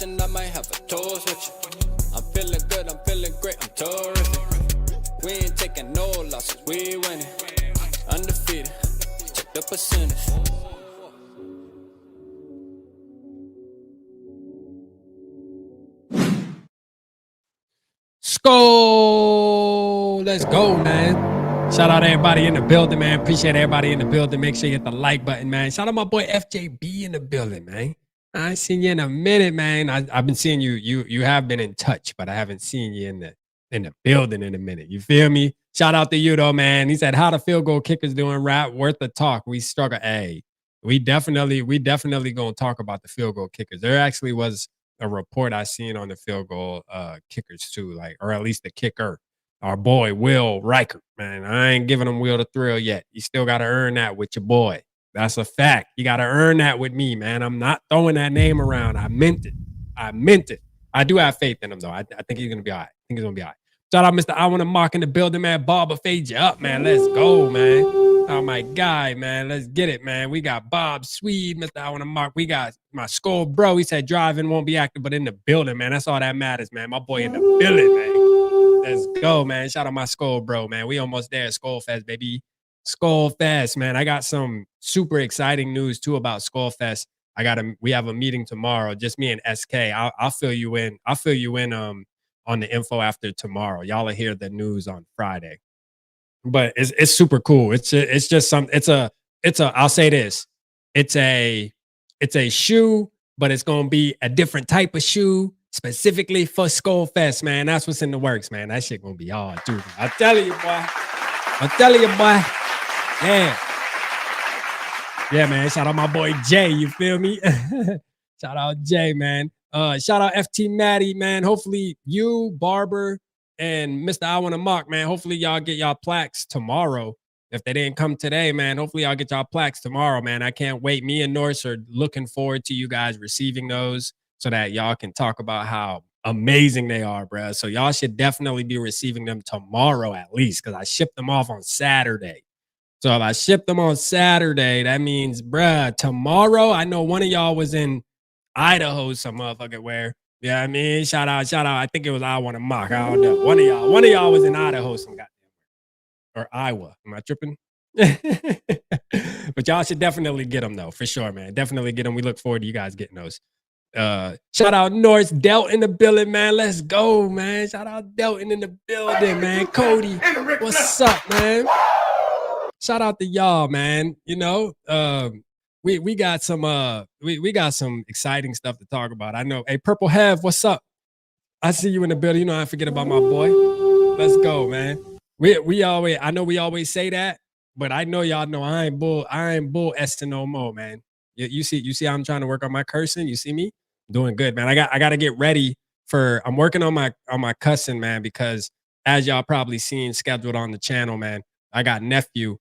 crashing, I might have a toast with you. I'm feeling good, I'm feeling great, I'm terrific. We ain't taking no losses, we winning. Undefeated, check the percentage. Skol! Let's go, man. Shout out everybody in the building, man. Appreciate everybody in the building. Make sure you hit the like button, man. Shout out my boy FJB in the building, man. I ain't seen you in a minute, man. I've been seeing you. You have been in touch, but I haven't seen you in the building in a minute. You feel me? Shout out to you though, man. He said, "How the field goal kickers doing? Rap worth the talk. We struggle. Hey, we definitely gonna talk about the field goal kickers. There actually was a report I seen on the field goal kickers too, like, or at least the kicker, our boy Will Reichert. Man, I ain't giving him Will the thrill yet. You still got to earn that with your boy. That's a fact. You got to earn that with me, man. I'm not throwing that name around. I meant it. I meant it. I do have faith in him though. I think he's gonna be all right. I think he's gonna be all right. Shout out Mr. I Want to Mock in the building, man. Bob fade you up, man. Let's go, man. Oh my guy, man. Let's get it, man. We got Bob Swede, Mr. I Want to Mock. We got my Skol bro. He said driving won't be active, but in the building, man. That's all that matters, man. My boy in the building, man. Let's go, man. Shout out my Skol bro, man. We almost there. Skol Fest, baby. Skol Fest, man. I got some super exciting news too about Skol Fest. We have a meeting tomorrow, just me and SK. I'll fill you in. I'll fill you in on the info after tomorrow. Y'all will hear the news on Friday. But it's super cool. It's just some I'll say this. It's a shoe, but it's gonna be a different type of shoe specifically for Skol Fest, man. That's what's in the works, man. That shit gonna be hard, too. I tell you, boy. Yeah. Yeah, man. Shout out my boy Jay. You feel me? Shout out Jay, man. Shout out FT Maddie, man. Hopefully you, Barber, and Mr. I Want to Mock, man. Hopefully y'all get y'all plaques tomorrow. If they didn't come today, man, hopefully y'all get y'all plaques tomorrow, man. I can't wait. Me and Norse are looking forward to you guys receiving those so that y'all can talk about how amazing they are, bro. So y'all should definitely be receiving them tomorrow at least, because I shipped them off on Saturday. So if I ship them on Saturday, that means, bruh, tomorrow, I know one of y'all was in Idaho, some motherfucker where, yeah, I mean, shout out. I think it was I Want to Mock. I don't know. One of y'all was in Idaho, some goddamn, or Iowa. Am I tripping? But y'all should definitely get them though, for sure, man. Definitely get them. We look forward to you guys getting those. Shout out Norris Delt in the building, man. Let's go, man. Shout out Delton in the building, man. Cody, what's up, man? Shout out to y'all, man. You know, we got some we got some exciting stuff to talk about. I know. Hey, Purple Hev, what's up? I see you in the building. You know, I forget about my boy. Let's go, man. We always say that, but I know y'all know I ain't bull S no more, man. You see how I'm trying to work on my cursing. You see me doing good, man. I got to get ready for. I'm working on my cussing, man, because as y'all probably seen scheduled on the channel, man, I got nephew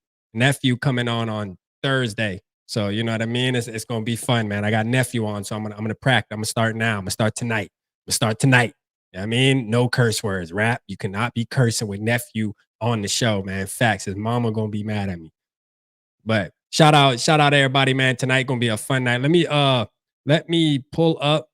coming on Thursday. So you know what I mean? It's gonna be fun, man. I got nephew on, so I'm gonna practice. I'm gonna start now. I'm gonna start tonight. You know what I mean? No curse words. Rap. You cannot be cursing with nephew on the show, man. Facts. His mama gonna be mad at me. But shout out everybody, man. Tonight gonna be a fun night. Let me pull up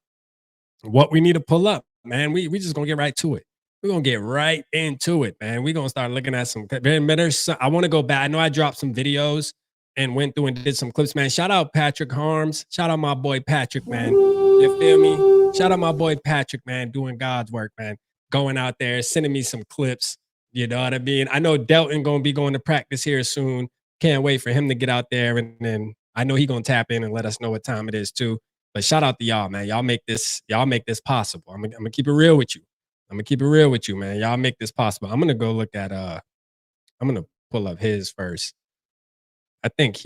what we need to pull up, man. We just gonna get right to it. We're gonna get right into it, man. We're gonna start looking at some. I want to go back. I know I dropped some videos and went through and did some clips, man. Shout out Patrick Harms. Shout out my boy Patrick, man. You feel me? Shout out my boy Patrick, man, doing God's work, man. Going out there, sending me some clips. You know what I mean? I know Delton gonna be going to practice here soon. Can't wait for him to get out there, and then I know he gonna tap in and let us know what time it is too. But shout out to y'all, man. Y'all make this possible. I'm gonna keep it real with you. Man. Y'all make this possible. I'm gonna go look at I'm gonna pull up his first. I think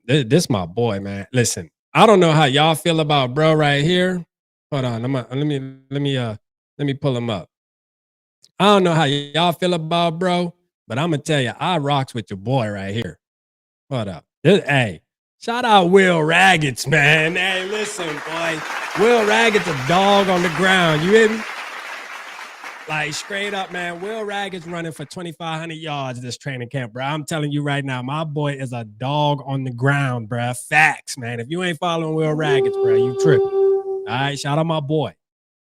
this my boy, man. Listen, I don't know how y'all feel about bro right here. Hold on, let me pull him up. I don't know how y'all feel about bro, but I'm gonna tell you, I rocks with your boy right here. Hold up. Hey, shout out Will Raggets, man. Hey, listen, boy. Will Raggets a dog on the ground. You hear me? Like, straight up, man, Will Raggets running for 2,500 yards this training camp, bro. I'm telling you right now, my boy is a dog on the ground, bro. Facts, man. If you ain't following Will Raggets, bro, you tripping. All All right, shout out my boy.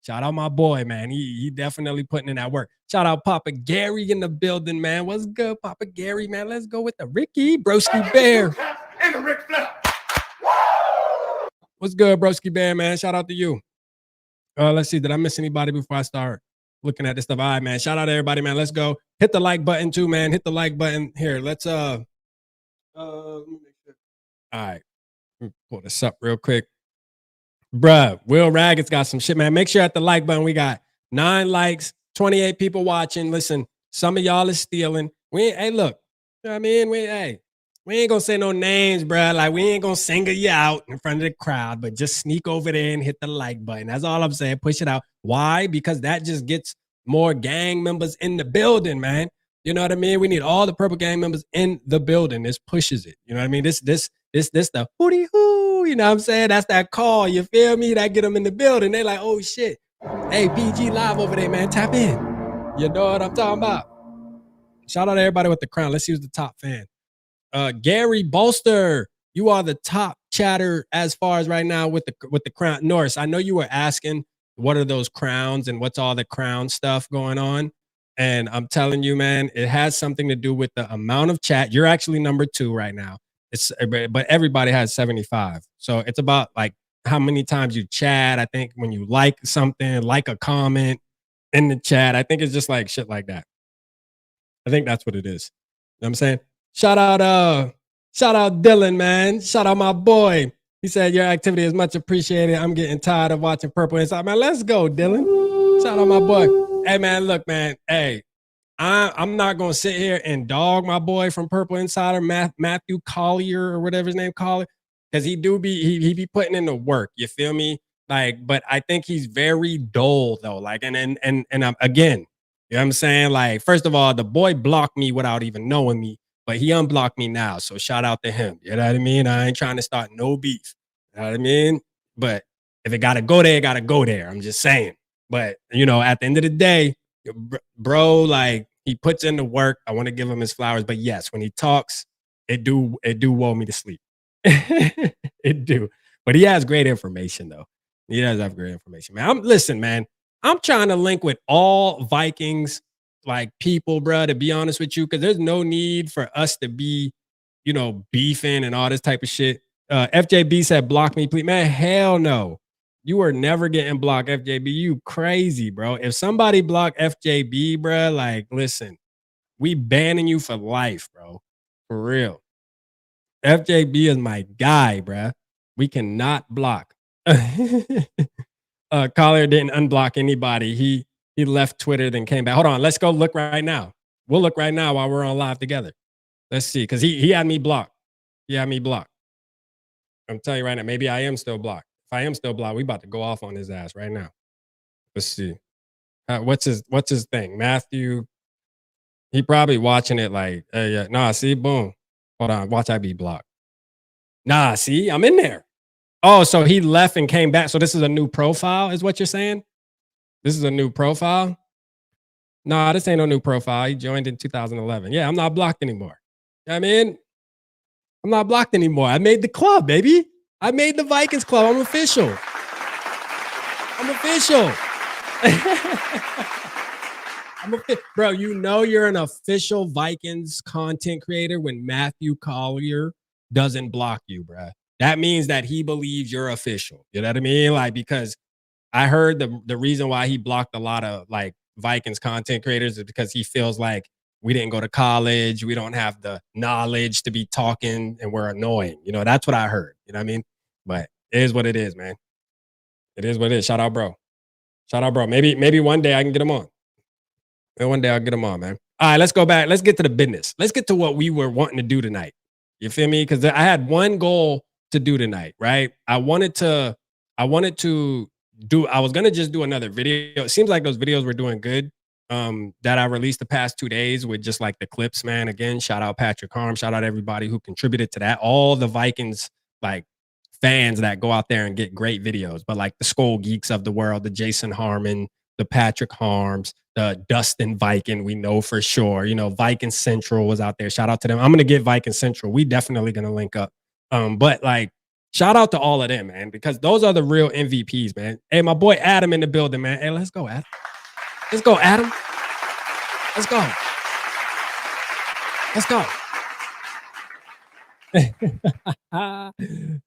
Shout out my boy, man. He definitely putting in that work. Shout out Papa Gary in the building, man. What's good, Papa Gary, man? Let's go with the Ricky Broski Bear. And the Rick Flair. What's good, Broski Bear, man? Shout out to you. Let's see. Did I miss anybody before I start looking at this stuff? All right, man. Shout out to everybody, man. Let's go. Hit the like button too, man. Hit the like button. Here, let's let me make sure. All right. Let me pull this up real quick. Bruh, Will Ragged's got some shit, man. Make sure at the like button, we got 9 likes, 28 people watching. Listen, some of y'all is stealing. Hey, look, you know what I mean? We ain't gonna say no names, bruh. Like, we ain't gonna single you out in front of the crowd, but just sneak over there and hit the like button. That's all I'm saying. Push it out. Why? Because that just gets more gang members in the building, man. You know what I mean? We need all the Purple Gang members in the building. This pushes it. You know what I mean? This the hootie hoo. You know what I'm saying? That's that call. You feel me? That get them in the building. They like, oh shit. Hey, PG live over there, man. Tap in. You know what I'm talking about? Shout out to everybody with the crown. Let's see who's the top fan. Gary Bolster, you are the top chatter as far as right now with the crown. Norris, I know you were asking what are those crowns and what's all the crown stuff going on. And I'm telling you, man, it has something to do with the amount of chat. You're actually number 2 right now. But everybody has 75. So it's about like how many times you chat. I think when you like something, like a comment in the chat, I think it's just like shit like that. I think that's what it is. You know what I'm saying? Shout out Dylan, man. Shout out my boy. He said your activity is much appreciated. I'm getting tired of watching Purple Inside. Man, let's go, Dylan. Shout out my boy. Hey, man, look, man. Hey, I'm not going to sit here and dog my boy from Purple Insider, Matthew Collier or whatever his name, Collier, because he be putting in the work. You feel me? Like, but I think he's very dull though. Like, and again, you know what I'm saying? Like, first of all, the boy blocked me without even knowing me, but he unblocked me now. So shout out to him. You know what I mean? I ain't trying to start no beef. You know what I mean? But if it got to go there, it got to go there. I'm just saying. But, you know, at the end of the day, bro, like, he puts in the work. I want to give him his flowers. But yes, when he talks, it do woe me to sleep. It do. But he has great information, though. He does have great information, man. Listen, man, I'm trying to link with all Vikings, like, people, bro, to be honest with you, because there's no need for us to be, you know, beefing and all this type of shit. FJB said, block me, please. Man, hell no. You are never getting blocked, FJB. You crazy, bro. If somebody block FJB, bro, like, listen, we banning you for life, bro. For real. FJB is my guy, bro. We cannot block. Collier didn't unblock anybody. He left Twitter, then came back. Hold on, let's go look right now. We'll look right now while we're on live together. Let's see, because he had me blocked. He had me blocked. I'm telling you right now, maybe I am still blocked. If I am still blocked, we about to go off on his ass right now. Let's see. What's his thing? Matthew. He probably watching it like, hey, yeah. Nah, see, boom. Hold on, watch I be blocked. Nah, see, I'm in there. Oh, so he left and came back. So this is a new profile, is what you're saying? This is a new profile? Nah, this ain't no new profile. He joined in 2011. Yeah, I'm not blocked anymore. You know what I mean? I'm not blocked anymore. I made the club, baby. I made the Vikings club. I'm official. Bro, you know you're an official Vikings content creator when Matthew Collier doesn't block you, bro. That means that he believes you're official. You know what I mean? Like, because I heard the reason why he blocked a lot of like Vikings content creators is because he feels like we didn't go to college. We don't have the knowledge to be talking and we're annoying. You know, that's what I heard. You know what I mean? But it is what it is, man. It is what it is. Shout out, bro. Shout out, bro. Maybe one day I can get him on. Maybe one day I'll get him on, man. All right, let's go back. Let's get to the business. Let's get to what we were wanting to do tonight. You feel me? Because I had one goal to do tonight, right? I was gonna just do another video. It seems like those videos were doing good. That I released the past 2 days with just like the clips, man. Again, shout out Patrick Harm, shout out everybody who contributed to that. All the Vikings like fans that go out there and get great videos, but like the Skol Geeks of the world, the Jason Harmon, the Patrick Harms, the Dustin Viking, we know for sure. You know, Viking Central was out there. Shout out to them. I'm gonna get Viking Central. We definitely gonna link up. But like, Shout out to all of them, man, because those are the real MVPs, man. Hey, my boy Adam in the building, man. Hey, let's go, Adam. Let's go, Adam. Let's go. Let's go.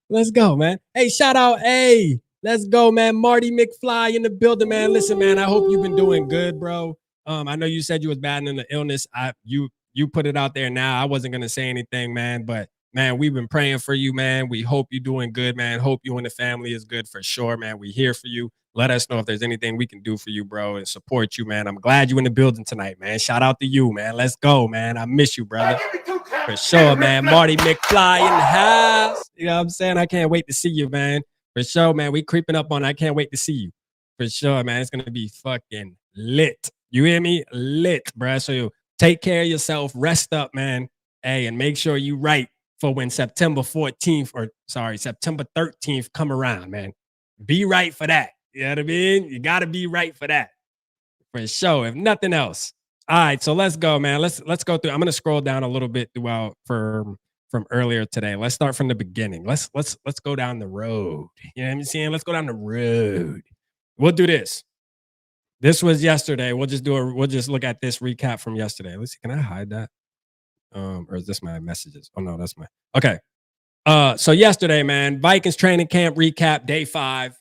Let's go, man. Hey, shout out. Hey, let's go, man. Marty McFly in the building, man. Listen, man, I hope you've been doing good, bro. I know you said you was battling the illness. You put it out there now. I wasn't gonna say anything, man, but man, we've been praying for you, man. We hope you're doing good, man. Hope you and the family is good for sure, man. We here for you. Let us know if there's anything we can do for you, bro, and support you, man. I'm glad you in the building tonight, man. Shout out to you, man. Let's go, man. I miss you, brother. For sure, man. Marty McFly in the house. You know what I'm saying? I can't wait to see you, man. For sure, man. We creeping up on it. I can't wait to see you. For sure, man. It's gonna be fucking lit. You hear me? Lit, bro. So take care of yourself. Rest up, man. Hey, and make sure you right for when September 14th or September 13th come around, man. Be right for that. You know what I mean? You gotta be right for that. For sure. If nothing else. All right, so let's go, man. Let's go through. I'm gonna scroll down a little bit throughout from earlier today. Let's start from the beginning. Let's go down the road. You know what I'm saying? Let's go down the road. We'll do this. This was yesterday. We'll just look at this recap from yesterday. Let's see. Can I hide that? Or is this my messages? Oh no, that's my okay. So yesterday, man, Vikings training camp recap, day 5.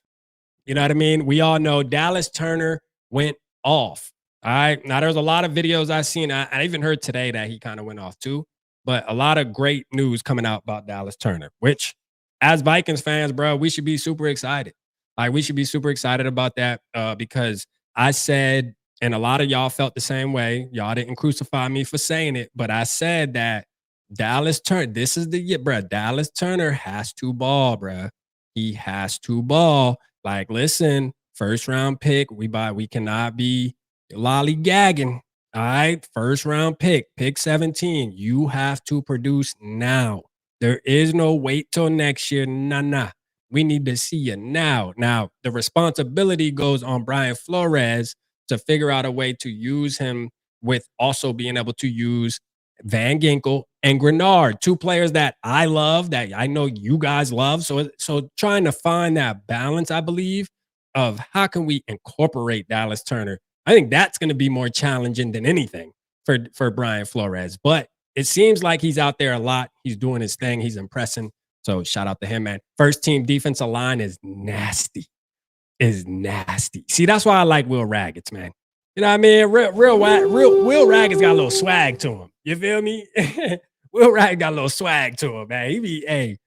You know what I mean? We all know Dallas Turner went off. All right. Now there's a lot of videos I've seen. I even heard today that he kind of went off too. But a lot of great news coming out about Dallas Turner, which as Vikings fans, bro, we should be super excited. Like we should be super excited about that because I said, and a lot of y'all felt the same way. Y'all didn't crucify me for saying it, but I said that Dallas Turner, this is the year, bro. Dallas Turner has to ball, bro. He has to ball. Like, listen, first round pick, we cannot be lollygagging. All right, first round pick 17. You have to produce now. There is no wait till next year. Nah. We need to see you now. Now, the responsibility goes on Brian Flores to figure out a way to use him with also being able to use Van Ginkel and Grenard, 2 players that I love, that I know you guys love. So trying to find that balance, I believe, of how can we incorporate Dallas Turner. I think that's going to be more challenging than anything for Brian Flores. But it seems like he's out there a lot. He's doing his thing. He's impressing. So shout out to him, man. First team defensive line is nasty. See, that's why I like Will Raggets, man. You know what I mean? Real Will Raggets got a little swag to him. You feel me? Will Raggets got a little swag to him, man. He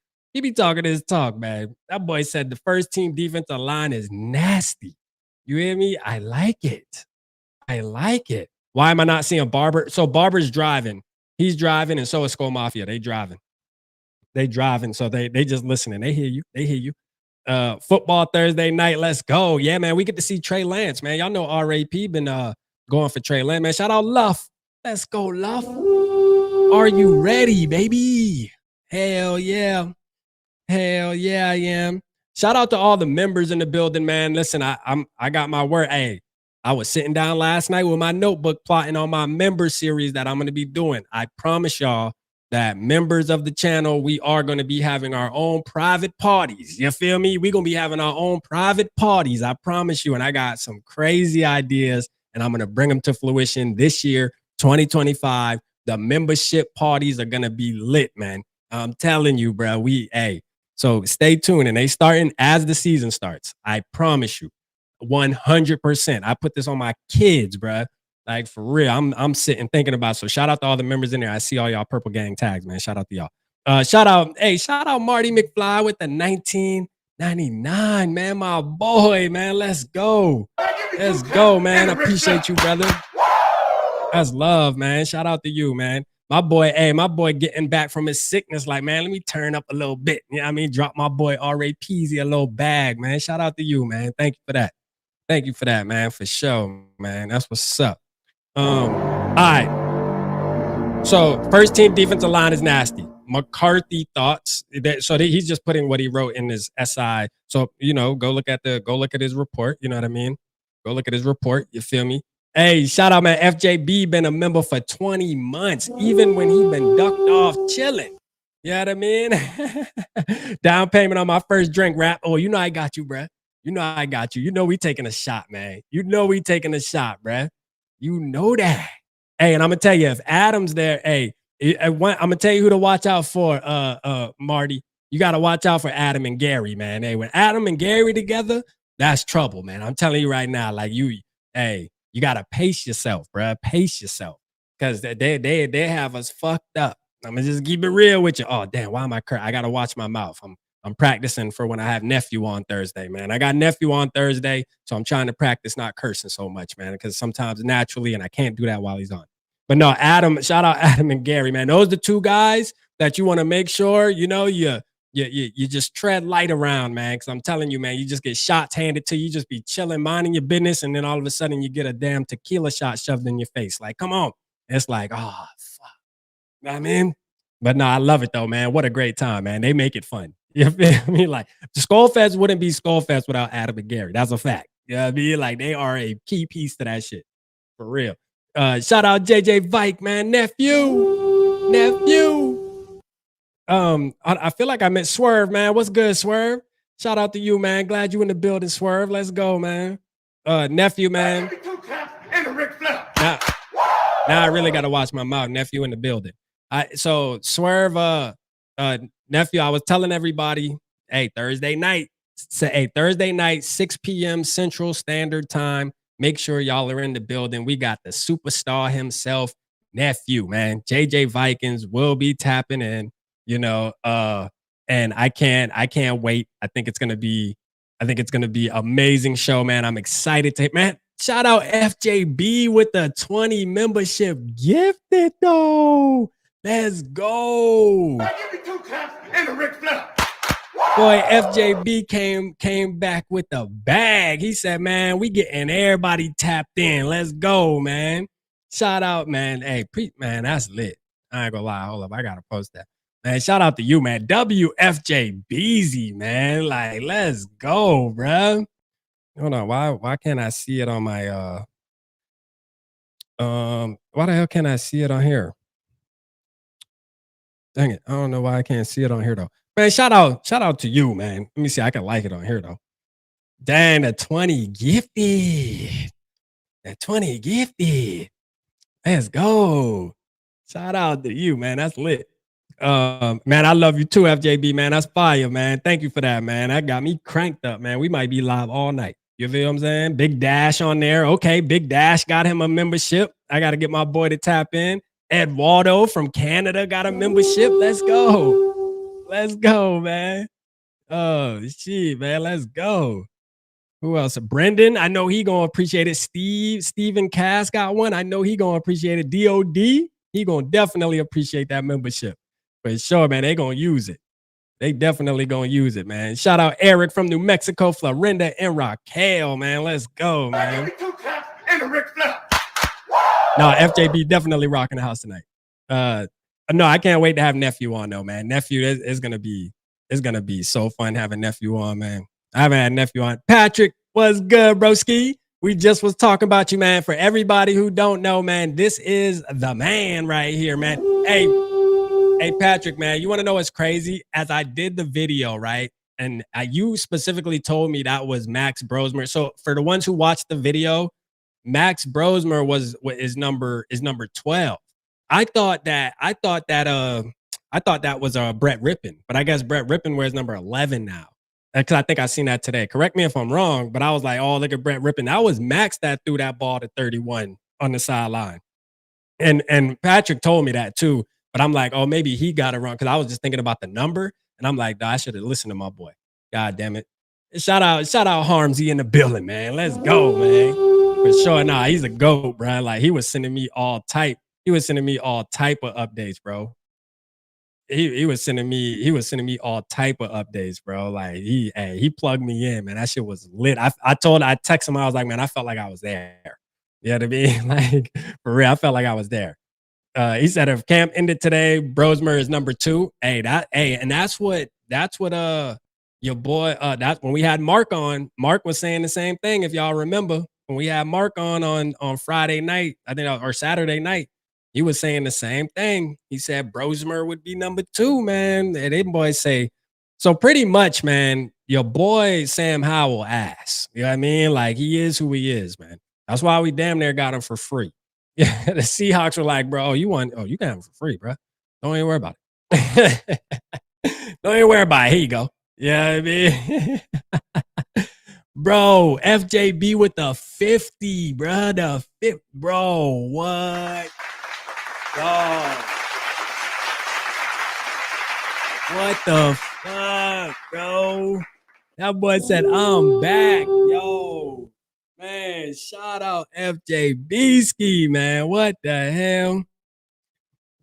be talking his talk, man. That boy said the first team defensive line is nasty. You hear me? I like it. Why am I not seeing Barber? So Barber's driving. He's driving, and so is Skol Mafia. They driving. So they just listening. They hear you. Football Thursday night. Let's go. Yeah, man. We get to see Trey Lance, man. Y'all know RAP been going for Trey Lance, man. Shout out Luff. Let's go, Luff. Are you ready, baby? Hell yeah, I am. Shout out to all the members in the building, man. Listen, I got my word. Hey, I was sitting down last night with my notebook plotting on my member series that I'm going to be doing. I promise y'all that members of the channel, we are going to be having our own private parties. You feel me? We're going to be having our own private parties. I promise you. And I got some crazy ideas, and I'm going to bring them to fruition this year, 2025. The membership parties are going to be lit, man. I'm telling you, bro. So stay tuned, and they starting as the season starts. I promise you, 100%. I put this on my kids, bro. Like for real, I'm sitting thinking about. So shout out to all the members in there. I see all y'all Purple Gang tags, man. Shout out to y'all. Shout out Marty McFly with the 1999, man. My boy, man. Let's go, man. I appreciate you, brother. That's love, man. Shout out to you, man. My boy getting back from his sickness, like, man, let me turn up a little bit. You know what I mean? Drop my boy R.A. Peasy a little bag, man. Shout out to you, man. Thank you for that, man, for sure, man. That's what's up. All right. So first team defensive line is nasty. McCarthy thoughts. He's just putting what he wrote in his SI. So, go look at his report. You know what I mean? Go look at his report. You feel me? Hey, shout out, man. FJB been a member for 20 months, even when he been ducked off chilling. You know what I mean? Down payment on my first drink, rap. Oh, you know I got you, bruh. You know I got you. You know we taking a shot, man. You know we taking a shot, bruh. You know that. Hey, and I'm gonna tell you, if Adam's there, hey, I'm gonna tell you who to watch out for, Marty. You gotta watch out for Adam and Gary, man. Hey, when Adam and Gary together, that's trouble, man. I'm telling you right now, like hey, you gotta pace yourself, bruh. Pace yourself. Cause they have us fucked up. I'm gonna just keep it real with you. Oh damn, why am I I gotta watch my mouth. I'm practicing for when I have nephew on Thursday, man. I got nephew on Thursday, so I'm trying to practice not cursing so much, man, because sometimes naturally, and I can't do that while he's on. But no, Adam, shout out Adam and Gary, man. Those are the two guys that you want to make sure, you know, you just tread light around, man. Cause I'm telling you, man, you just get shots handed to you, just be chilling, minding your business, and then all of a sudden you get a damn tequila shot shoved in your face. Like, come on. It's like, oh, fuck. You know what I mean? But no, I love it though, man. What a great time, man. They make it fun. You feel me? Like the Skull Fest wouldn't be Skull Fest without Adam and Gary. That's a fact. You know what I mean? Like they are a key piece to that shit. For real. Shout out JJ Vike, man. Nephew. I feel like I met Swerve, man. What's good, Swerve? Shout out to you, man. Glad you in the building, Swerve. Let's go, man. Nephew, man. Now I really gotta watch my mouth. Nephew in the building. So Swerve, nephew, I was telling everybody, hey, Thursday night, 6 p.m. Central Standard Time. Make sure y'all are in the building. We got the superstar himself, nephew, man. JJ Vikings will be tapping in, you know. And I can't wait. I think it's gonna be amazing show, man. I'm excited to man. Shout out FJB with the 20 membership gifted though. Let's go. Give me 2 claps and a Ric Flair. Boy, FJB came back with the bag. He said, man, we getting everybody tapped in. Let's go, man. Shout out, man. Hey, man, that's lit. I ain't gonna lie. Hold up. I gotta post that. Man, shout out to you, man. WFJBZ, man. Like, let's go, bruh. Hold on. Why can't I see it on my why the hell can't I see it on here? Dang it. I don't know why I can't see it on here though. Man, shout out to you, man. Let me see. I can like it on here though. Dang, the 20 gifted. The 20 gifted. Let's go. Shout out to you, man. That's lit. Man, I love you too, FJB, man. That's fire, man. Thank you for that, man. That got me cranked up, man. We might be live all night. You feel what I'm saying? Big Dash on there. Okay, Big Dash got him a membership. I got to get my boy to tap in. Eduardo from Canada got a membership. Let's go. Let's go, man. Oh, shit, man. Let's go. Who else? Brendan. I know he gonna appreciate it. Steven Cass got one. I know he gonna appreciate it. DOD. He gonna definitely appreciate that membership. For sure, man. They gonna use it. They definitely gonna use it, man. Shout out Eric from New Mexico, Florinda, and Raquel, man. Let's go, man. Give me 2 claps and a Ric Flair. No, FJB definitely rocking the house tonight. No, I can't wait to have nephew on though, man. Nephew is gonna be so fun having nephew on, man. I haven't had nephew on. Patrick, what's good, broski? We just was talking about you, man. For everybody who don't know, man, this is the man right here, man. Hey, Patrick, man, you want to know what's crazy? As I did the video, right, and you specifically told me that was Max Brosmer. So for the ones who watched the video, Max Brosmer is number 12. I thought that was Brett Rippon, but I guess Brett Rippon wears number 11 now. Because I think I seen that today. Correct me if I'm wrong, but I was like, oh, look at Brett Rippon. That was Max that threw that ball to 31 on the sideline. And Patrick told me that too, but I'm like, oh, maybe he got it wrong because I was just thinking about the number, and I'm like, I should have listened to my boy. God damn it! Shout out Harmsy in the building, man. Let's go, man. For sure, nah, he's a goat, bro. Like he was sending me all type. He was sending me all type of updates, bro. He was sending me all type of updates, bro. Like he plugged me in, man. That shit was lit. I texted him, I was like, man, I felt like I was there. You know what I mean? Like for real, I felt like I was there. He said if camp ended today, Brosmer is number 2. And that's what your boy that's when we had Mark on. Mark was saying the same thing, if y'all remember. When we had Mark on Friday night, I think, or Saturday night, he was saying the same thing. He said Brosmer would be number 2, man. And they boys say, so pretty much, man, your boy Sam Howell ass. You know what I mean? Like, he is who he is, man. That's why we damn near got him for free. Yeah, the Seahawks were like, bro, you got him for free, bro. Don't even worry about it. Don't even worry about it. Here you go. Yeah, you know what I mean? Bro, FJB with the 50, bro. The 50, bro. What? Dog. What the fuck, bro? That boy said, I'm back, yo. Man, shout out FJB Ski, man. What the hell?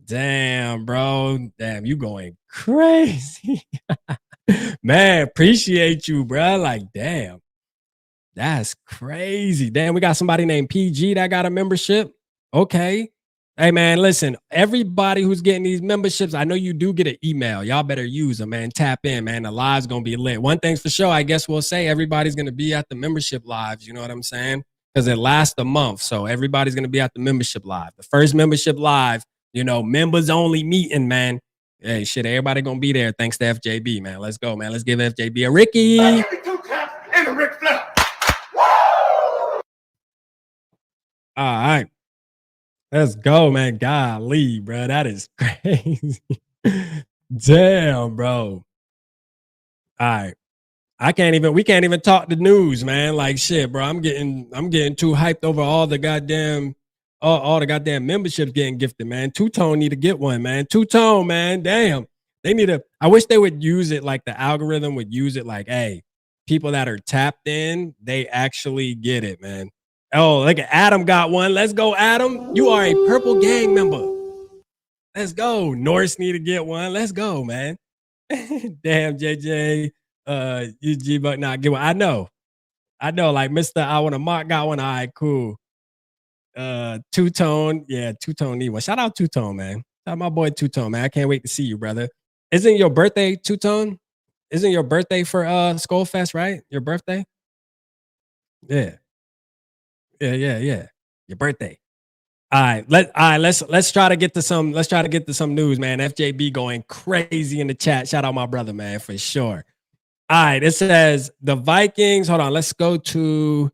Damn, bro. Damn, you going crazy. Man, appreciate you, bro. Like, damn. That's crazy. Damn, we got somebody named PG that got a membership. Okay. Hey, man, listen, everybody who's getting these memberships, I know you do get an email. Y'all better use them, man. Tap in, man. The live's going to be lit. One thing's for sure, I guess we'll say everybody's going to be at the membership lives. You know what I'm saying? Because it lasts a month. So everybody's going to be at the membership live. The first membership live, you know, members only meeting, man. Hey, shit, everybody going to be there thanks to FJB, man. Let's go, man. Let's give FJB a Ricky. Give me 2 claps and a Ric Flair. All right. Let's go, man. Golly, bro. That is crazy. Damn, bro. All right. We can't even talk the news, man. Like shit, bro. I'm getting too hyped over all the goddamn memberships getting gifted, man. Two-Tone need to get one, man. Two-Tone, man. Damn. I wish they would use it like the algorithm would use it like, hey, people that are tapped in, they actually get it, man. Oh, look at Adam got one. Let's go, Adam. You are a Purple Gang member. Let's go. Norris need to get one. Let's go, man. Damn, JJ. UG but not get one. I know. Like Mr. I want to mock got one. All right, cool. Two-Tone. Yeah, Two-Tone need one. Shout out Two-Tone, man. Shout out my boy Two-Tone, man. I can't wait to see you, brother. Isn't your birthday, Two-Tone? Isn't your birthday for Skol Fest, right? Your birthday? Yeah. Yeah. Your birthday. All right, let's try to get to some news, man. FJB going crazy in the chat. Shout out my brother, man, for sure. All right, it says the Vikings. Hold on, let's go to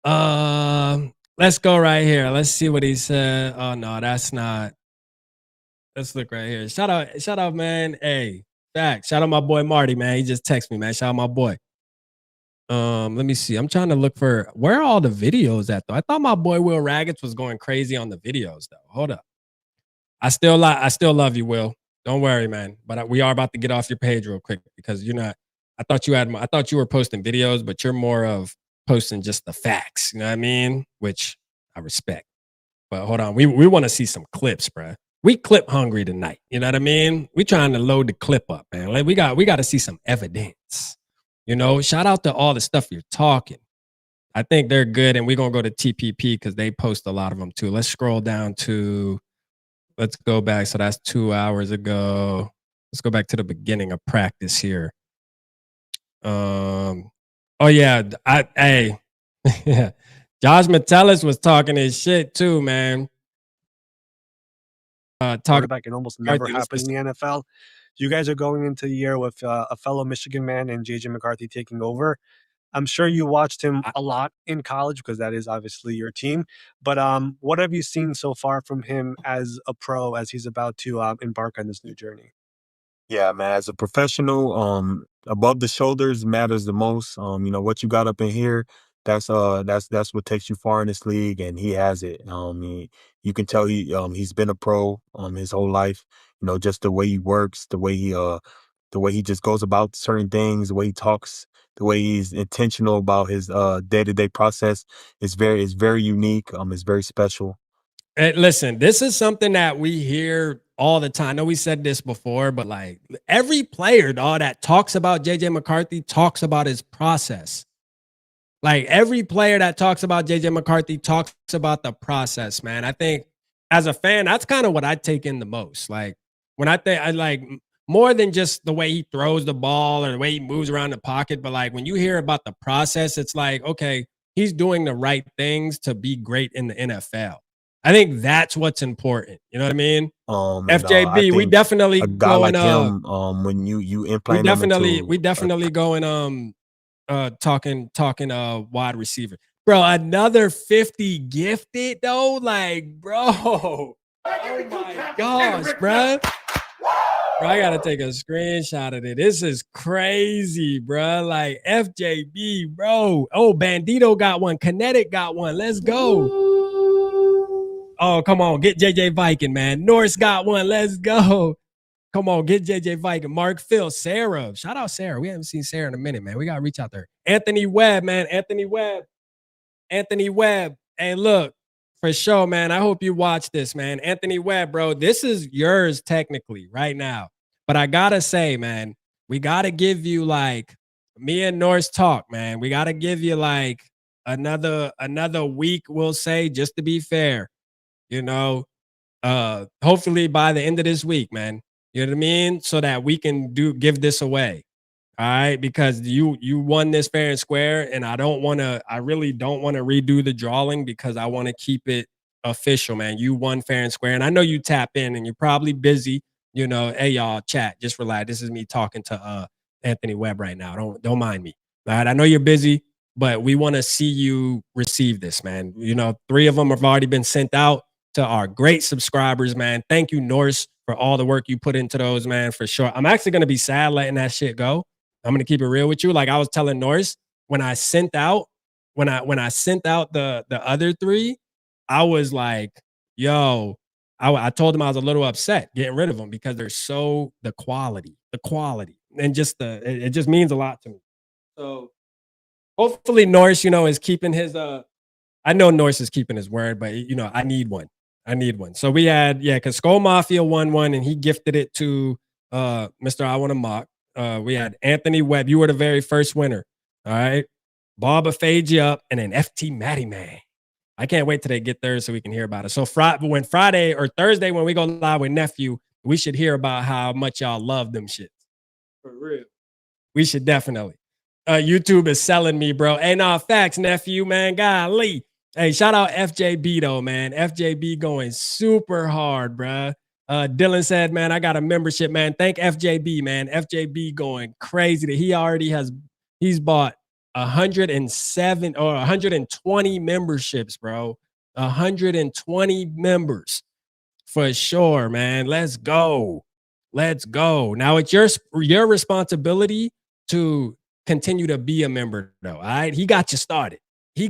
let's go right here. Let's see what he said. Oh no, that's not. Let's look right here. Shout out, man. Hey, fact. Shout out my boy Marty, man. He just texted me, man. Shout out my boy. Let me see. I'm trying to look for where are all the videos at though. I thought my boy Will Raggets was going crazy on the videos though. Hold up. I still love you, Will. Don't worry, man. But we are about to get off your page real quick because you're not. I thought you were posting videos, but you're more of posting just the facts. You know what I mean? Which I respect. But hold on, we want to see some clips, bro. We clip hungry tonight. You know what I mean? We trying to load the clip up, man. Like we got to see some evidence. You know, shout out to all the stuff you're talking. I think they're good, and we're gonna go to TPP because they post a lot of them too. Let's scroll down to. Let's go back. So that's 2 hours ago. Let's go back to the beginning of practice here. Oh yeah, hey, Josh Metellus was talking his shit too, man. Quarterback can almost never happen in the NFL. You guys are going into the year with a fellow Michigan man and JJ McCarthy taking over. I'm sure you watched him a lot in college because that is obviously your team. But what have you seen so far from him as a pro as he's about to embark on this new journey? Yeah, man, as a professional, above the shoulders matters the most. You know, what you got up in here, that's what takes you far in this league, and he has it. You can tell he's been a pro his whole life. You know, just the way he works, the way he just goes about certain things, the way he talks, the way he's intentional about his day-to-day process is very unique. It's very special. Hey, listen, this is something that we hear all the time. I know we said this before, but like every player, dog, that talks about JJ McCarthy talks about his process. Like every player that talks about JJ McCarthy talks about the process, man. I think as a fan, that's kind of what I take in the most. Like when I like more than just the way he throws the ball or the way he moves around the pocket, but like when you hear about the process, it's like, okay, he's doing the right things to be great in the NFL. I think that's what's important. You know what I mean? And I FJB, we think definitely a guy going like him, when you we implant him definitely into we definitely going talking wide receiver. Bro, another 50 gifted though. Like, bro. Oh my gosh, bro. Bro, I gotta take a screenshot of it. This is crazy, bro. Like FJB, bro. Oh, Bandito got one. Kinetic got one. Let's go. Oh, come on. Get JJ Viking, man. Norris got one. Let's go. Come on, get JJ Viking. Mark Phil, Sarah. Shout out Sarah. We haven't seen Sarah in a minute, man. We gotta reach out there. Anthony Webb, man. Anthony Webb. Anthony Webb. Hey, look, for sure, man. I hope you watch this, man. Anthony Webb, bro. This is yours technically right now. But I gotta say, man, we gotta give you like me and Norris talk, man. We gotta give you like another week, we'll say, just to be fair. You know, hopefully by the end of this week, man. You know what I mean? So that we can give this away. All right, because you won this fair and square, and I really don't want to redo the drawing because I want to keep it official, man. You won fair and square, and I know you tap in and you're probably busy. You know, hey y'all, chat, just relax. This is me talking to Anthony Webb right now. Don't mind me. All right, I know you're busy, but we want to see you receive this, man. You know, 3 of them have already been sent out to our great subscribers, man. Thank you, Norris, for all the work you put into those, man, for sure. I'm actually gonna be sad letting that shit go. I'm gonna keep it real with you. Like I was telling Norris, when I sent out the other 3, I was like, yo, I told him I was a little upset getting rid of them because they're so the quality, and just it just means a lot to me. So hopefully Norris, you know, is keeping his I know Norris is keeping his word, but you know, I need one. So we had, because Skol Mafia won one and he gifted it to Mr. I Want to Mock. We had Anthony Webb. You were the very first winner. All right. Bob fade you up, and then FT Matty Man. I can't wait till they get there so we can hear about it. So when Friday or Thursday, when we go live with Nephew, we should hear about how much y'all love them shits. For real. We should definitely. YouTube is selling me, bro. Hey, nah, facts, Nephew, man. Golly. Hey, shout out FJB though, man. FJB going super hard, bruh. Dylan said, man, I got a membership, man. Thank FJB, man. FJB going crazy. He's bought 107 or 120 memberships, bro. 120 members for sure, man. Let's go. Now it's your responsibility to continue to be a member, though. All right. He got you started. You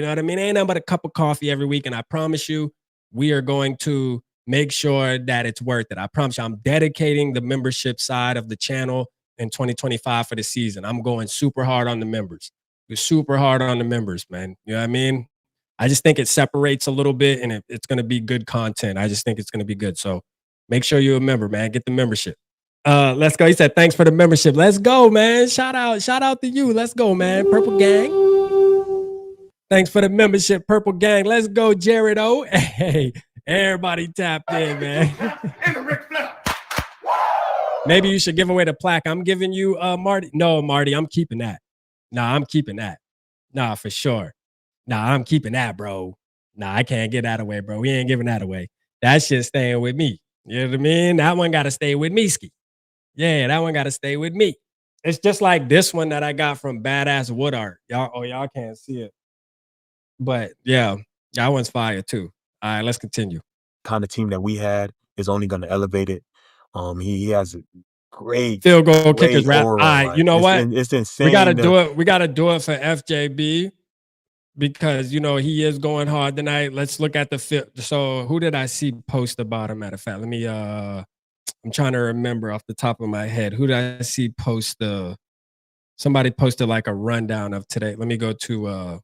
know what I mean? Ain't nothing but a cup of coffee every week. And I promise you, we are going to make sure that it's worth it. I promise you, I'm dedicating the membership side of the channel in 2025 for the season. I'm going super hard on the members. Super hard on the members, man. You know what I mean? I just think it separates a little bit and it's going to be good content. I just think it's going to be good. So make sure you're a member, man. Get the membership. Let's go. He said, thanks for the membership. Let's go, man. Shout out to you. Let's go, man. Purple Gang. Thanks for the membership, Purple Gang. Let's go, Jared O. Hey, everybody tapped in, man. Maybe you should give away the plaque. I'm giving you Marty. No, Marty, I'm keeping that. Nah, I'm keeping that. Nah, for sure. Nah, I'm keeping that, bro. Nah, I can't get that away, bro. We ain't giving that away. That shit's staying with me. You know what I mean? That one got to stay with me, Ski. Yeah, that one got to stay with me. It's just like this one that I got from Badass Wood Art. Y'all can't see it. But yeah, that one's fire too. All right, let's continue. Kind of team that we had is only going to elevate it. He has a great field goal kickers rap. All right, like, you know what? It's insane. We gotta do it. We gotta do it for FJB because you know he is going hard tonight. Let's look at the field. So who did I see post about him? Matter of fact, let me. I'm trying to remember off the top of my head. Who did I see post? Somebody posted like a rundown of today. Let me go to.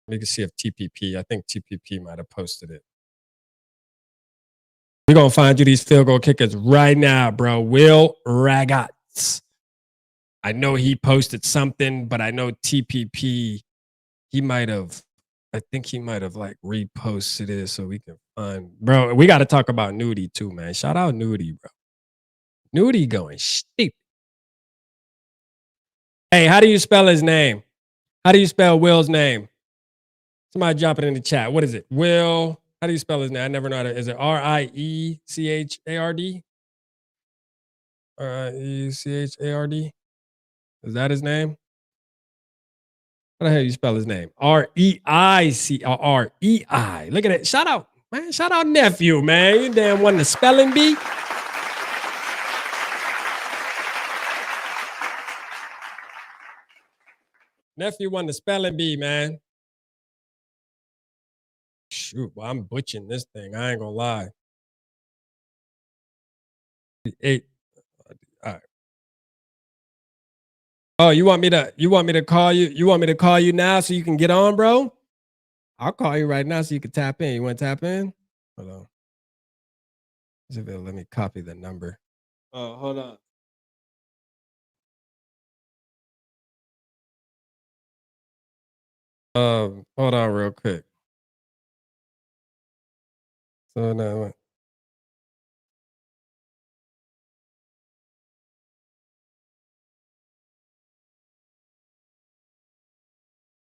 We can see if TPP. I think TPP might have posted it. We're going to find you these field goal kickers right now, bro. Will Ragats. I know he posted something, but I know TPP, I think he might have like reposted it so we can find. Bro, we got to talk about Nudie too, man. Shout out Nudie, bro. Nudie going steep. Hey, how do you spell his name? How do you spell Will's name? Somebody drop it in the chat. What is it? Will, how do you spell his name? I never know how to. Is it Riechard? Riechard? Is that his name? How the hell you spell his name? Reicrei. Look at it. Shout out, man. Shout out nephew, man. You damn won the spelling bee. Nephew won the spelling bee, man. Shoot, well, I'm butchering this thing. I ain't gonna lie. Eight. All right. Oh, you want me to call you? You want me to call you now so you can get on, bro? I'll call you right now so you can tap in. You want to tap in? Hold on. Let me copy the number. Oh, hold on. Hold on real quick. So now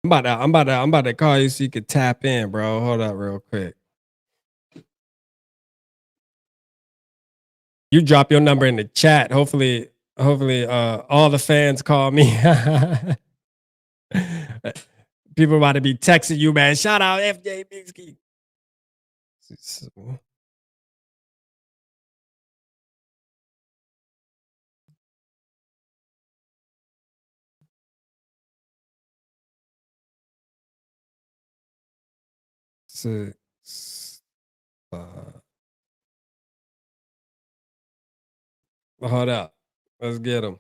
I'm about to call you so you can tap in, bro. Hold up real quick. You drop your number in the chat. Hopefully, all the fans call me. People about to be texting you, man. Shout out FJ Bixkey. Hold up. Let's get him.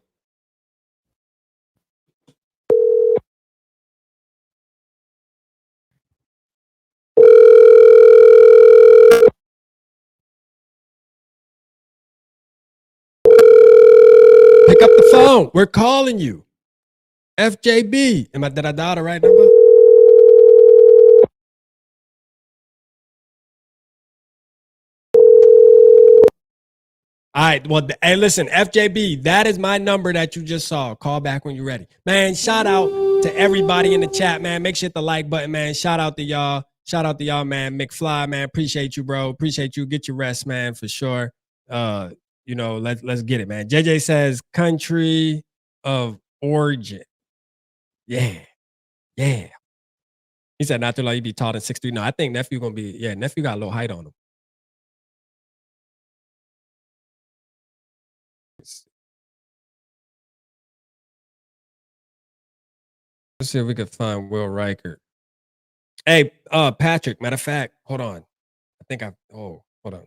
Pick up the phone. We're calling you. FJB. Did I dial the right number? All right. Well, hey, listen, FJB, that is my number that you just saw. Call back when you're ready. Man, shout out to everybody in the chat, man. Make sure you hit the like button, man. Shout out to y'all. Shout out to y'all, man. McFly, man. Appreciate you, bro. Appreciate you. Get your rest, man, for sure. Let's get it, man. JJ says country of origin. Yeah. Yeah. He said not too long you be taught in 6'3". No, I think nephew gonna be, nephew got a little height on him. Let's see if we can find Will Riker. Hey, Patrick, matter of fact, hold on. Hold on.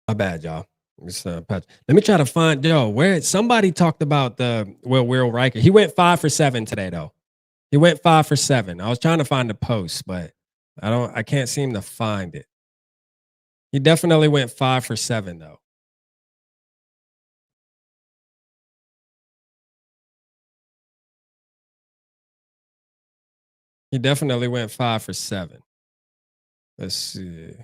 My bad, y'all. Patrick. Let me try to find where somebody talked about the Will Riker. He went 5 for 7 today, though. He went 5 for 7. I was trying to find the post, but I can't seem to find it. He definitely went 5 for 7, though. He definitely went 5 for 7. Let's see.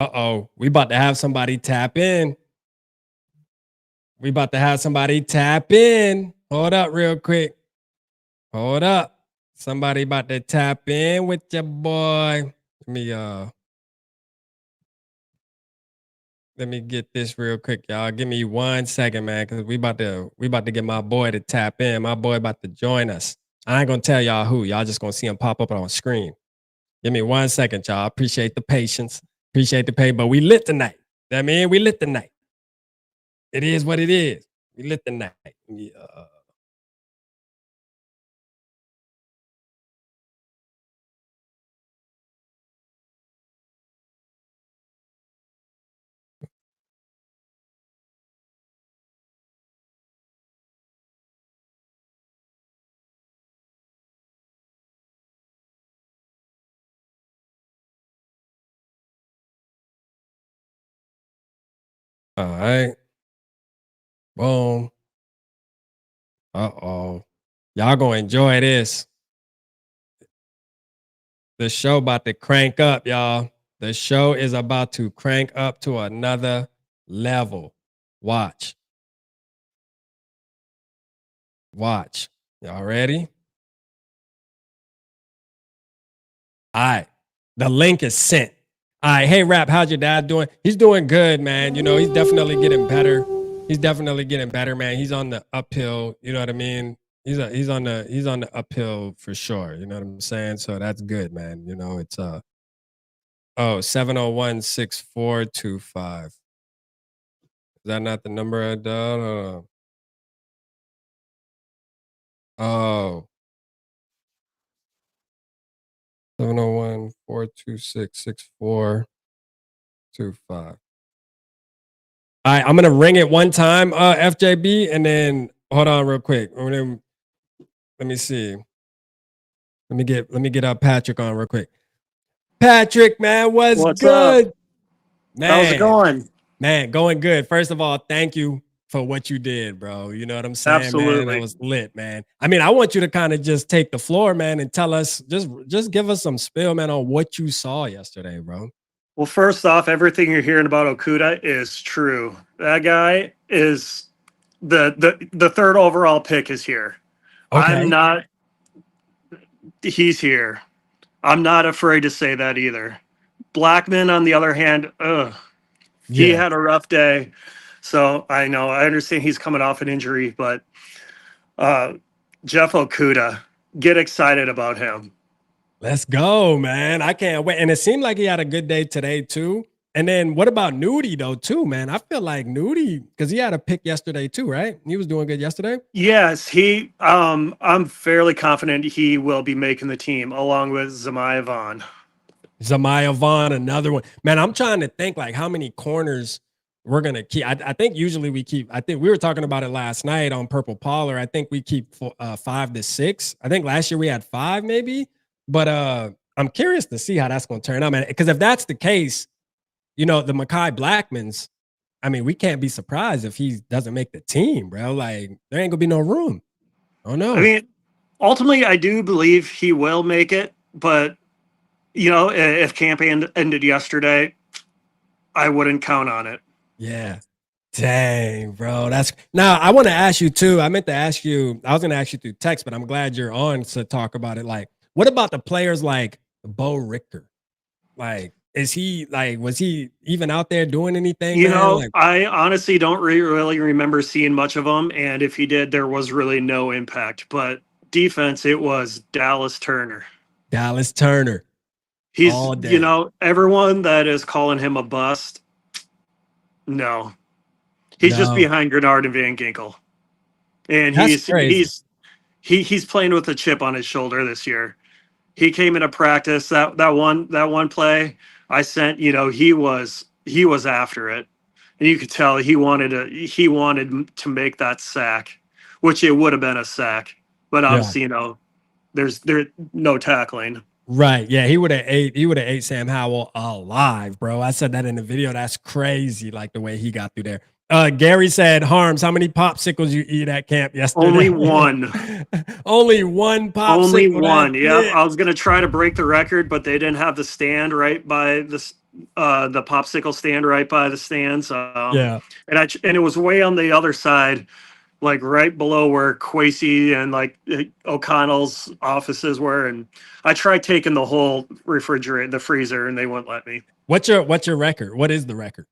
Uh-oh. We about to have somebody tap in. Hold up real quick. Hold up. Somebody about to tap in with your boy. Let me get this real quick, y'all. Give me 1 second, man, because we about to get my boy to tap in. My boy about to join us. I ain't gonna tell y'all who. Y'all just gonna see him pop up on screen. Give me 1 second, y'all. Appreciate the patience. Appreciate the pain. But we lit tonight. We lit tonight. It is what it is. We lit tonight. Yeah. All right. Boom. Uh-oh. Y'all gonna enjoy this. The show about to crank up, y'all. The show is about to crank up to another level. Watch. Watch. Y'all ready? All right. The link is sent. All right. Hey, Rap, how's your dad doing? He's doing good, man. You know, he's definitely getting better. He's definitely getting better, man. He's on the uphill. You know what I mean? He's on the uphill for sure. You know what I'm saying? So that's good, man. You know, it's 701-6425. Is that not the number I dialed? Oh, 701-426-6425. All right, I'm gonna ring it one time, FJB, and then hold on real quick. Let me see. Let me get Patrick on real quick. Patrick, man, what's good? Up? Man, how's it going? Man, going good. First of all, thank you for what you did, bro. You know what I'm saying, Absolutely. man? That was lit, man. I mean, I want you to kind of just take the floor, man, and tell us, just give us some spill, man, on what you saw yesterday, bro. Well, first off, everything you're hearing about Okuda is true. That guy is the third overall pick is here. Okay. He's here. I'm not afraid to say that either. Blackman, on the other hand, he had a rough day. So I understand he's coming off an injury, but Jeff Okuda, get excited about him. Let's go, man. I can't wait. And it seemed like he had a good day today, too. And then what about Nudie, though, too, man? I feel like Nudie, because he had a pick yesterday, too, right? He was doing good yesterday. Yes, I'm fairly confident he will be making the team along with Zamaya Vaughn. Zamaya Vaughn, another one. Man, I'm trying to think like how many corners we're gonna keep. I think usually we keep. I think we were talking about it last night on Purple Parlor. I think we keep 5 to 6. I think last year we had 5, maybe. But I'm curious to see how that's gonna turn out, man. Because if that's the case, you know, the Mekhi Blackmans. I mean, we can't be surprised if he doesn't make the team, bro. Like there ain't gonna be no room. Oh no. I mean, ultimately, I do believe he will make it, but you know, if camp ended yesterday, I wouldn't count on it. Yeah. Dang, bro. That's now I want to ask you too. I meant to ask you, I was gonna ask you through text, but I'm glad you're on to talk about it. Like, what about the players like Bo Richter? Like, was he even out there doing anything? You man? know, Like, I honestly don't really remember seeing much of him, and if he did, there was really no impact. But defense, it was Dallas Turner. Dallas Turner. He's, all day. you know, everyone that is calling him a bust. No, he's just behind Grenard and Van Ginkel, and he's playing with a chip on his shoulder this year. He came into practice that one play I sent. You know, he was after it, and you could tell he wanted to make that sack, which it would have been a sack, but obviously, you know, there's no tackling. Right. Yeah, he would have ate Sam Howell alive, bro. I said that in the video. That's crazy, like the way he got through there. Gary said, Harms, how many popsicles you eat at camp yesterday? Only one. Only one popsicle. Only one. Yeah. I was gonna try to break the record, but they didn't have the stand right by the popsicle stand right by the stands. And it was way on the other side, like right below where Quasey and like O'Connell's offices were. And I tried taking the whole refrigerator, the freezer, and they wouldn't let me. What's your record? What is the record?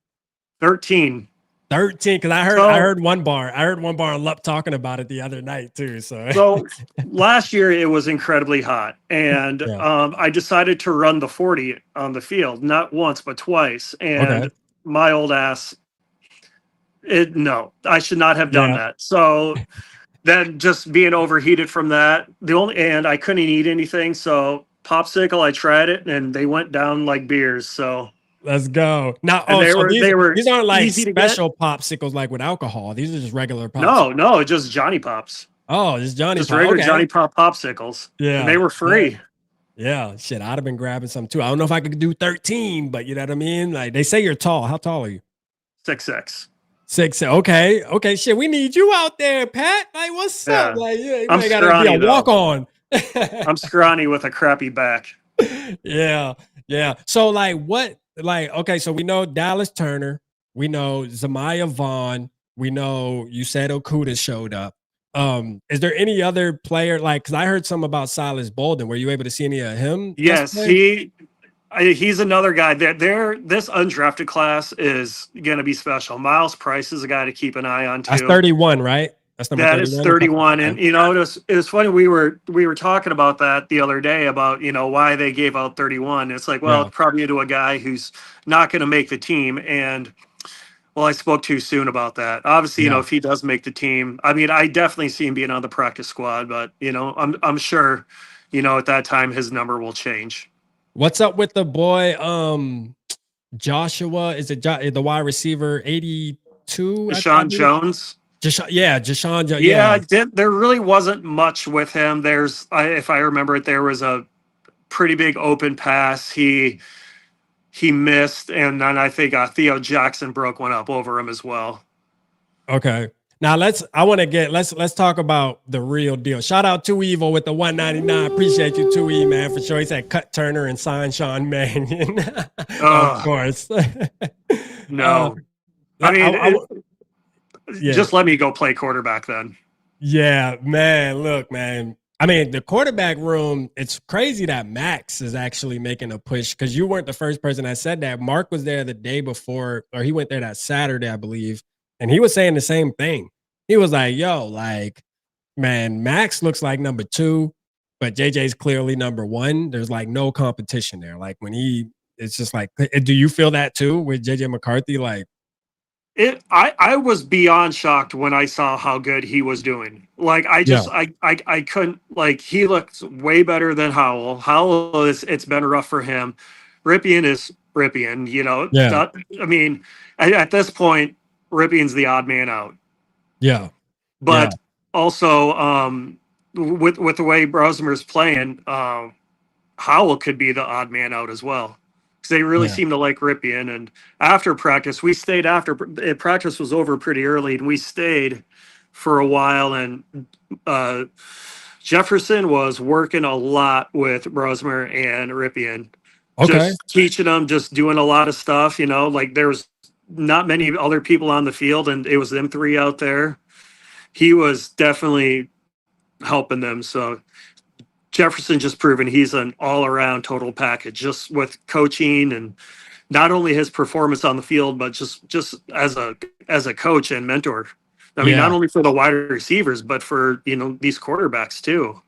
13. 13, because I heard one bar. I heard one bar on Lup talking about it the other night too. So last year it was incredibly hot, and I decided to run the 40 on the field, not once but twice. And my old ass, I should not have done that. So then just being overheated from that, and I couldn't eat anything. So popsicle, I tried it, and they went down like beers. So. Let's go. Now, these aren't like special popsicles like with alcohol. These are just regular popsicles. No, just Johnny Pops. Oh, just Johnny Pops. Regular Johnny Pop popsicles. Yeah. And they were free. Yeah. Shit, I'd have been grabbing some too. I don't know if I could do 13, but you know what I mean? Like they say you're tall. How tall are you? 6'6". 6. Okay. Shit, we need you out there, Pat. Like, what's up? Like, you I'm gotta be scrawny, a walk on. I'm scrawny with a crappy back. Yeah. So, like, what? Like, okay, so we know Dallas Turner, we know Zamaya Vaughn, we know you said Okuda showed up. Is there any other player like? Because I heard some about Silas Bolden. Were you able to see any of him? Yes, yesterday? he's another guy that this undrafted class is going to be special. Miles Price is a guy to keep an eye on too. That's 31, right? That's number 31. That is 31. And you know, it was funny. We were talking about that the other day about, you know, why they gave out 31. It's like, well, Yeah. probably to a guy who's not going to make the team. And well, I spoke too soon about that. Obviously, you know, if he does make the team, I mean, I definitely see him being on the practice squad, but you know, I'm sure, you know, at that time his number will change. What's up with the boy? Joshua, is it the wide receiver 82? Deshaun Jones. Deshaun Jones. Yeah, there really wasn't much with him. If I remember it, there was a pretty big open pass. He missed, and then I think Theo Jackson broke one up over him as well. Okay. Now let's talk about the real deal. Shout out to Evil with the 199. Appreciate you, 2E, man, for sure. He said cut Turner and sign Sean Mannion. Of course. No. I mean, just let me go play quarterback then. Yeah, man. Look, man. I mean, the quarterback room, it's crazy that Max is actually making a push because you weren't the first person that said that. Mark was there the day before, or he went there that Saturday, I believe. And he was saying the same thing. He was like, yo, like, man, Max looks like number 2, but JJ's clearly number 1. There's like no competition there. Like it's just like, do you feel that too with JJ McCarthy? Like, I was beyond shocked when I saw how good he was doing. Like, I couldn't, like, he looked way better than Howell. Howell it's been rough for him. Ripien is Ripien, you know. Yeah. I mean, at this point, Ripien's the odd man out. Yeah. But also, with the way Brosmer's playing, Howell could be the odd man out as well. Because they really seem to like Ripien. And after practice, we stayed practice was over pretty early, and we stayed for a while. And Jefferson was working a lot with Brosmer and Ripien. Okay. Just teaching them, just doing a lot of stuff, you know, like there was not many other people on the field, and it was them 3 out there. He was definitely helping them. So Jefferson just proven he's an all-around total package, just with coaching and not only his performance on the field, but just as a coach and mentor. I mean, not only for the wide receivers, but for, you know, these quarterbacks too.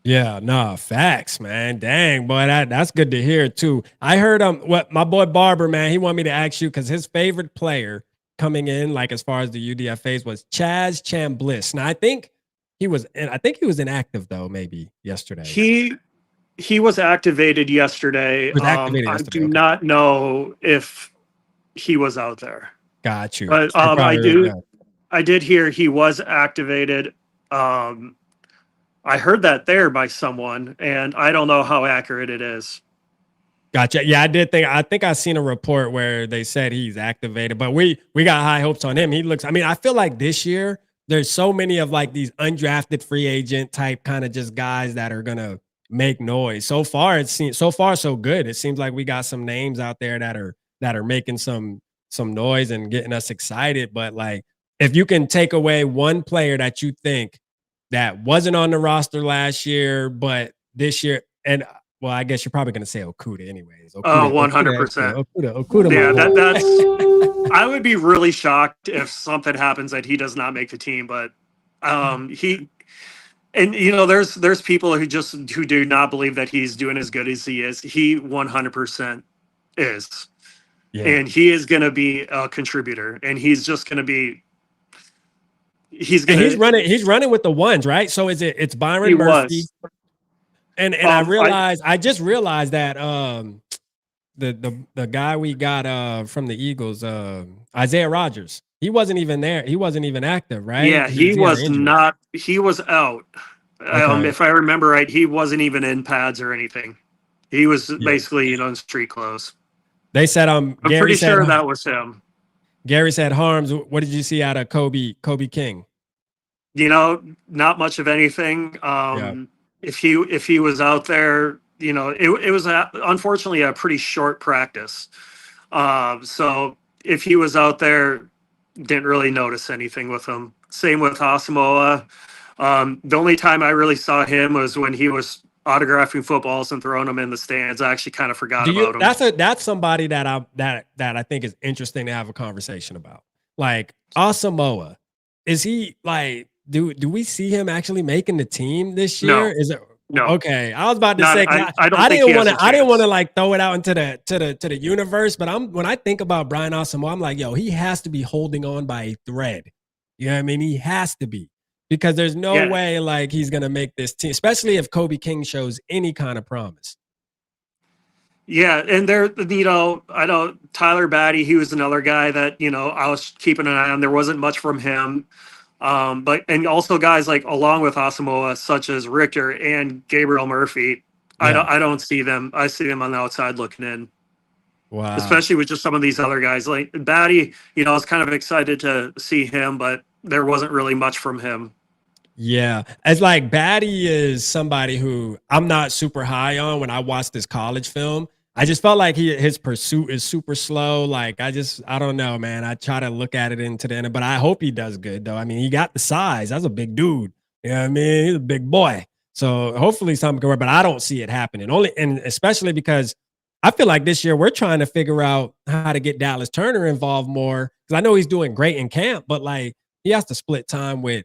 Yeah, nah, facts, man. Dang, boy, that's good to hear too. I heard what my boy Barber, man, he wanted me to ask you because his favorite player coming in, like as far as the UDFAs, was Chaz Chambliss. Now I think he was inactive though, maybe yesterday. He was activated yesterday. I do not know if he was out there. Got you. But I did hear he was activated. I heard that there by someone, and I don't know how accurate it is. Gotcha. Yeah, I think I seen a report where they said he's activated, but we got high hopes on him. I feel like this year there's so many of like these undrafted free agent type kind of just guys that are gonna make noise. So far so good. It seems like we got some names out there that are making some noise and getting us excited. But like, if you can take away one player that you think that wasn't on the roster last year, but this year, and well, I guess you're probably going to say Okuda anyways. 100%. Okuda. Yeah, that's. I would be really shocked if something happens that he does not make the team, but he, and you know, there's people who do not believe that he's doing as good as he is. He 100% is, and he is going to be a contributor, and he's just going to be. He's running with the ones, right? So it's Byron Murphy. And I just realized that the guy we got from the Eagles, Isaiah Rodgers, he wasn't even there. He wasn't even active, right? Yeah, he was not. He was out. Okay. If I remember right, he wasn't even in pads or anything. He was basically, in street clothes. They said I'm pretty sure that was him. Gary said, Harms, what did you see out of Kobe King? Not much of anything. If he was out there, it was unfortunately a pretty short practice. So if he was out there, didn't really notice anything with him. Same with Asamoah. The only time I really saw him was when he was autographing footballs and throwing them in the stands. I actually kind of forgot about him. That's somebody that I think is interesting to have a conversation about. Like Asamoah, is he like? Do we see him actually making the team this year? No. Is it No. Okay? I was about to say I didn't want to like throw it out into the universe, but when I think about Brian Asamoah, I'm like, yo, he has to be holding on by a thread. You know what I mean? He has to be, because there's no way like he's gonna make this team, especially if Kobe King shows any kind of promise. Yeah, and I know Tyler Batty, he was another guy that, I was keeping an eye on. There wasn't much from him. And also guys like along with Asamoah, such as Richter and Gabriel Murphy, I don't see them. I see them on the outside looking in. Wow. Especially with just some of these other guys like Batty, I was kind of excited to see him, but there wasn't really much from him. Yeah. It's like Batty is somebody who I'm not super high on. When I watched this college film, I just felt like his pursuit is super slow. Like, I don't know, man. I try to look at it into the end, but I hope he does good, though. I mean, he got the size. That's a big dude. You know what I mean? He's a big boy. So hopefully something can work, but I don't see it happening. And especially because I feel like this year we're trying to figure out how to get Dallas Turner involved more, because I know he's doing great in camp, but like he has to split time with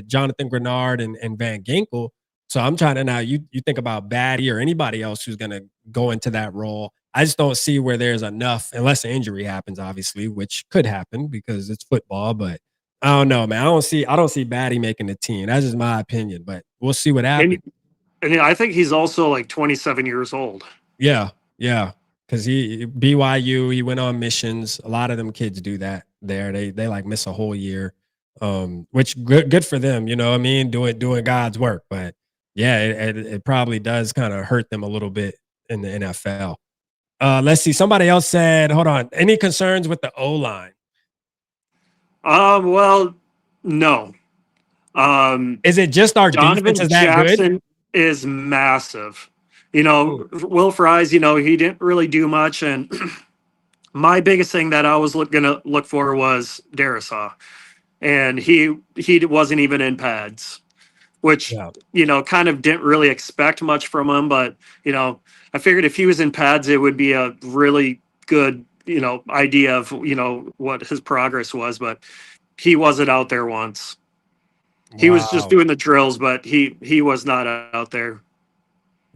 Jonathan Grenard and Van Ginkel. So I'm trying to now you think about Batty or anybody else who's going to go into that role. I just don't see where there's enough, unless an injury happens, obviously, which could happen because it's football. But I don't know, man. I don't see Batty making the team. That's just my opinion, but we'll see what happens. And I think he's also like 27 years old. Yeah. Because BYU, he went on missions. A lot of them kids do that there. They like miss a whole year, which good for them. You know what I mean? Doing God's work. But yeah, it probably does kind of hurt them a little bit in the NFL. Let's see. Somebody else said, hold on. Any concerns with the O-line? Well, no. Is it just our defense is that Jackson good? Is massive. Will Fries, he didn't really do much. And my biggest thing that I was going to look for was Darisaw. And he wasn't even in pads, which, kind of didn't really expect much from him. But, I figured if he was in pads, it would be a really good, idea of, what his progress was. But he wasn't out there once. Wow. He was just doing the drills, but he was not out there.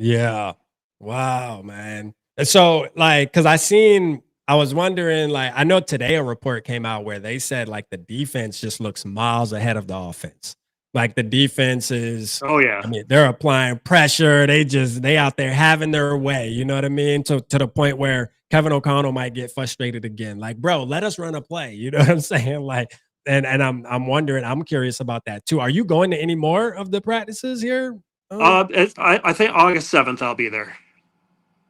Yeah. Wow, man. And so, like, because I was wondering, like, I know today a report came out where they said, like, the defense just looks miles ahead of the offense. Like, the defense is, I mean, they're applying pressure. They out there having their way. You know what I mean? To the point where Kevin O'Connell might get frustrated again. Like, bro, let us run a play. You know what I'm saying? Like, and I'm wondering, I'm curious about that too. Are you going to any more of the practices here? I think August 7th I'll be there.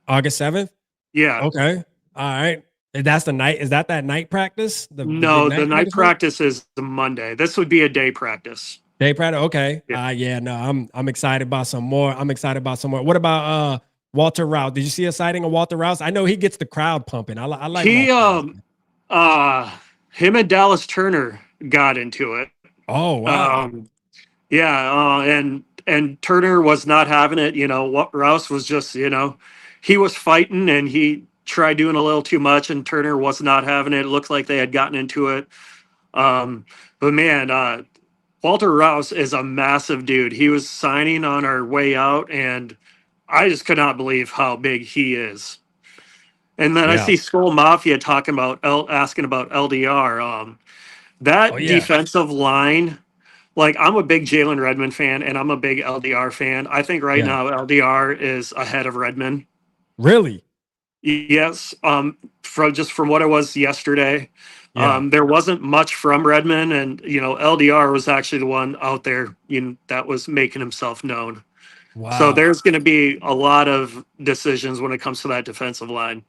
August 7th? Yeah. Okay. All right. That's the night. Is that night practice? The night practice is the Monday. This would be a day practice. Day practice. Okay. Yeah. No, I'm excited about some more. What about Walter Rouse? Did you see a sighting of Walter Rouse? I know he gets the crowd pumping. I like him and Dallas Turner got into it. Oh wow. And Turner was not having it. What Rouse was just, he was fighting and he tried doing a little too much, and Turner was not having it. It looked like they had gotten into it. But man, Walter Rouse is a massive dude. He was signing on our way out, and I just could not believe how big he is. And then I see Skol Mafia asking about LDR. Defensive line. Like, I'm a big Jalen Redmond fan, and I'm a big LDR fan. I think now LDR is ahead of Redmond. Really? Yes. From what it was yesterday, there wasn't much from Redmond, and LDR was actually the one out there that was making himself known. Wow. So there's going to be a lot of decisions when it comes to that defensive line.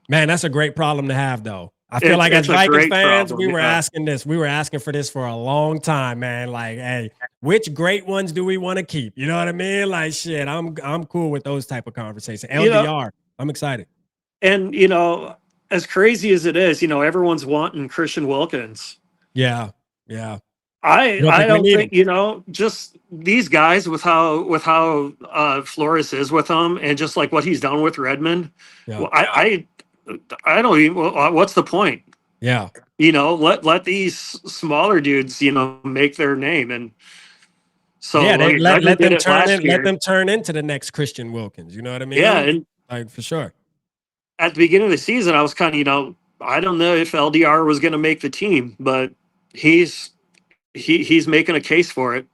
Man, that's a great problem to have, though. I feel like as Vikings fans, problem, we were asking this. We were asking for this for a long time, man. Like, hey, which great ones do we want to keep? You know what I mean? Like, shit, I'm cool with those type of conversations. LDR, I'm excited. And as crazy as it is, everyone's wanting Christian Wilkins. Yeah, yeah. I don't think just these guys with how Flores is with them, and just like what he's done with Redmond. Yeah. Well, I don't even. What's the point? Yeah. Let these smaller dudes make their name, and so yeah, they let them let them turn into the next Christian Wilkins. You know what I mean? Yeah, and like for sure. At the beginning of the season, I was kind of I don't know if LDR was going to make the team, but he's making a case for it.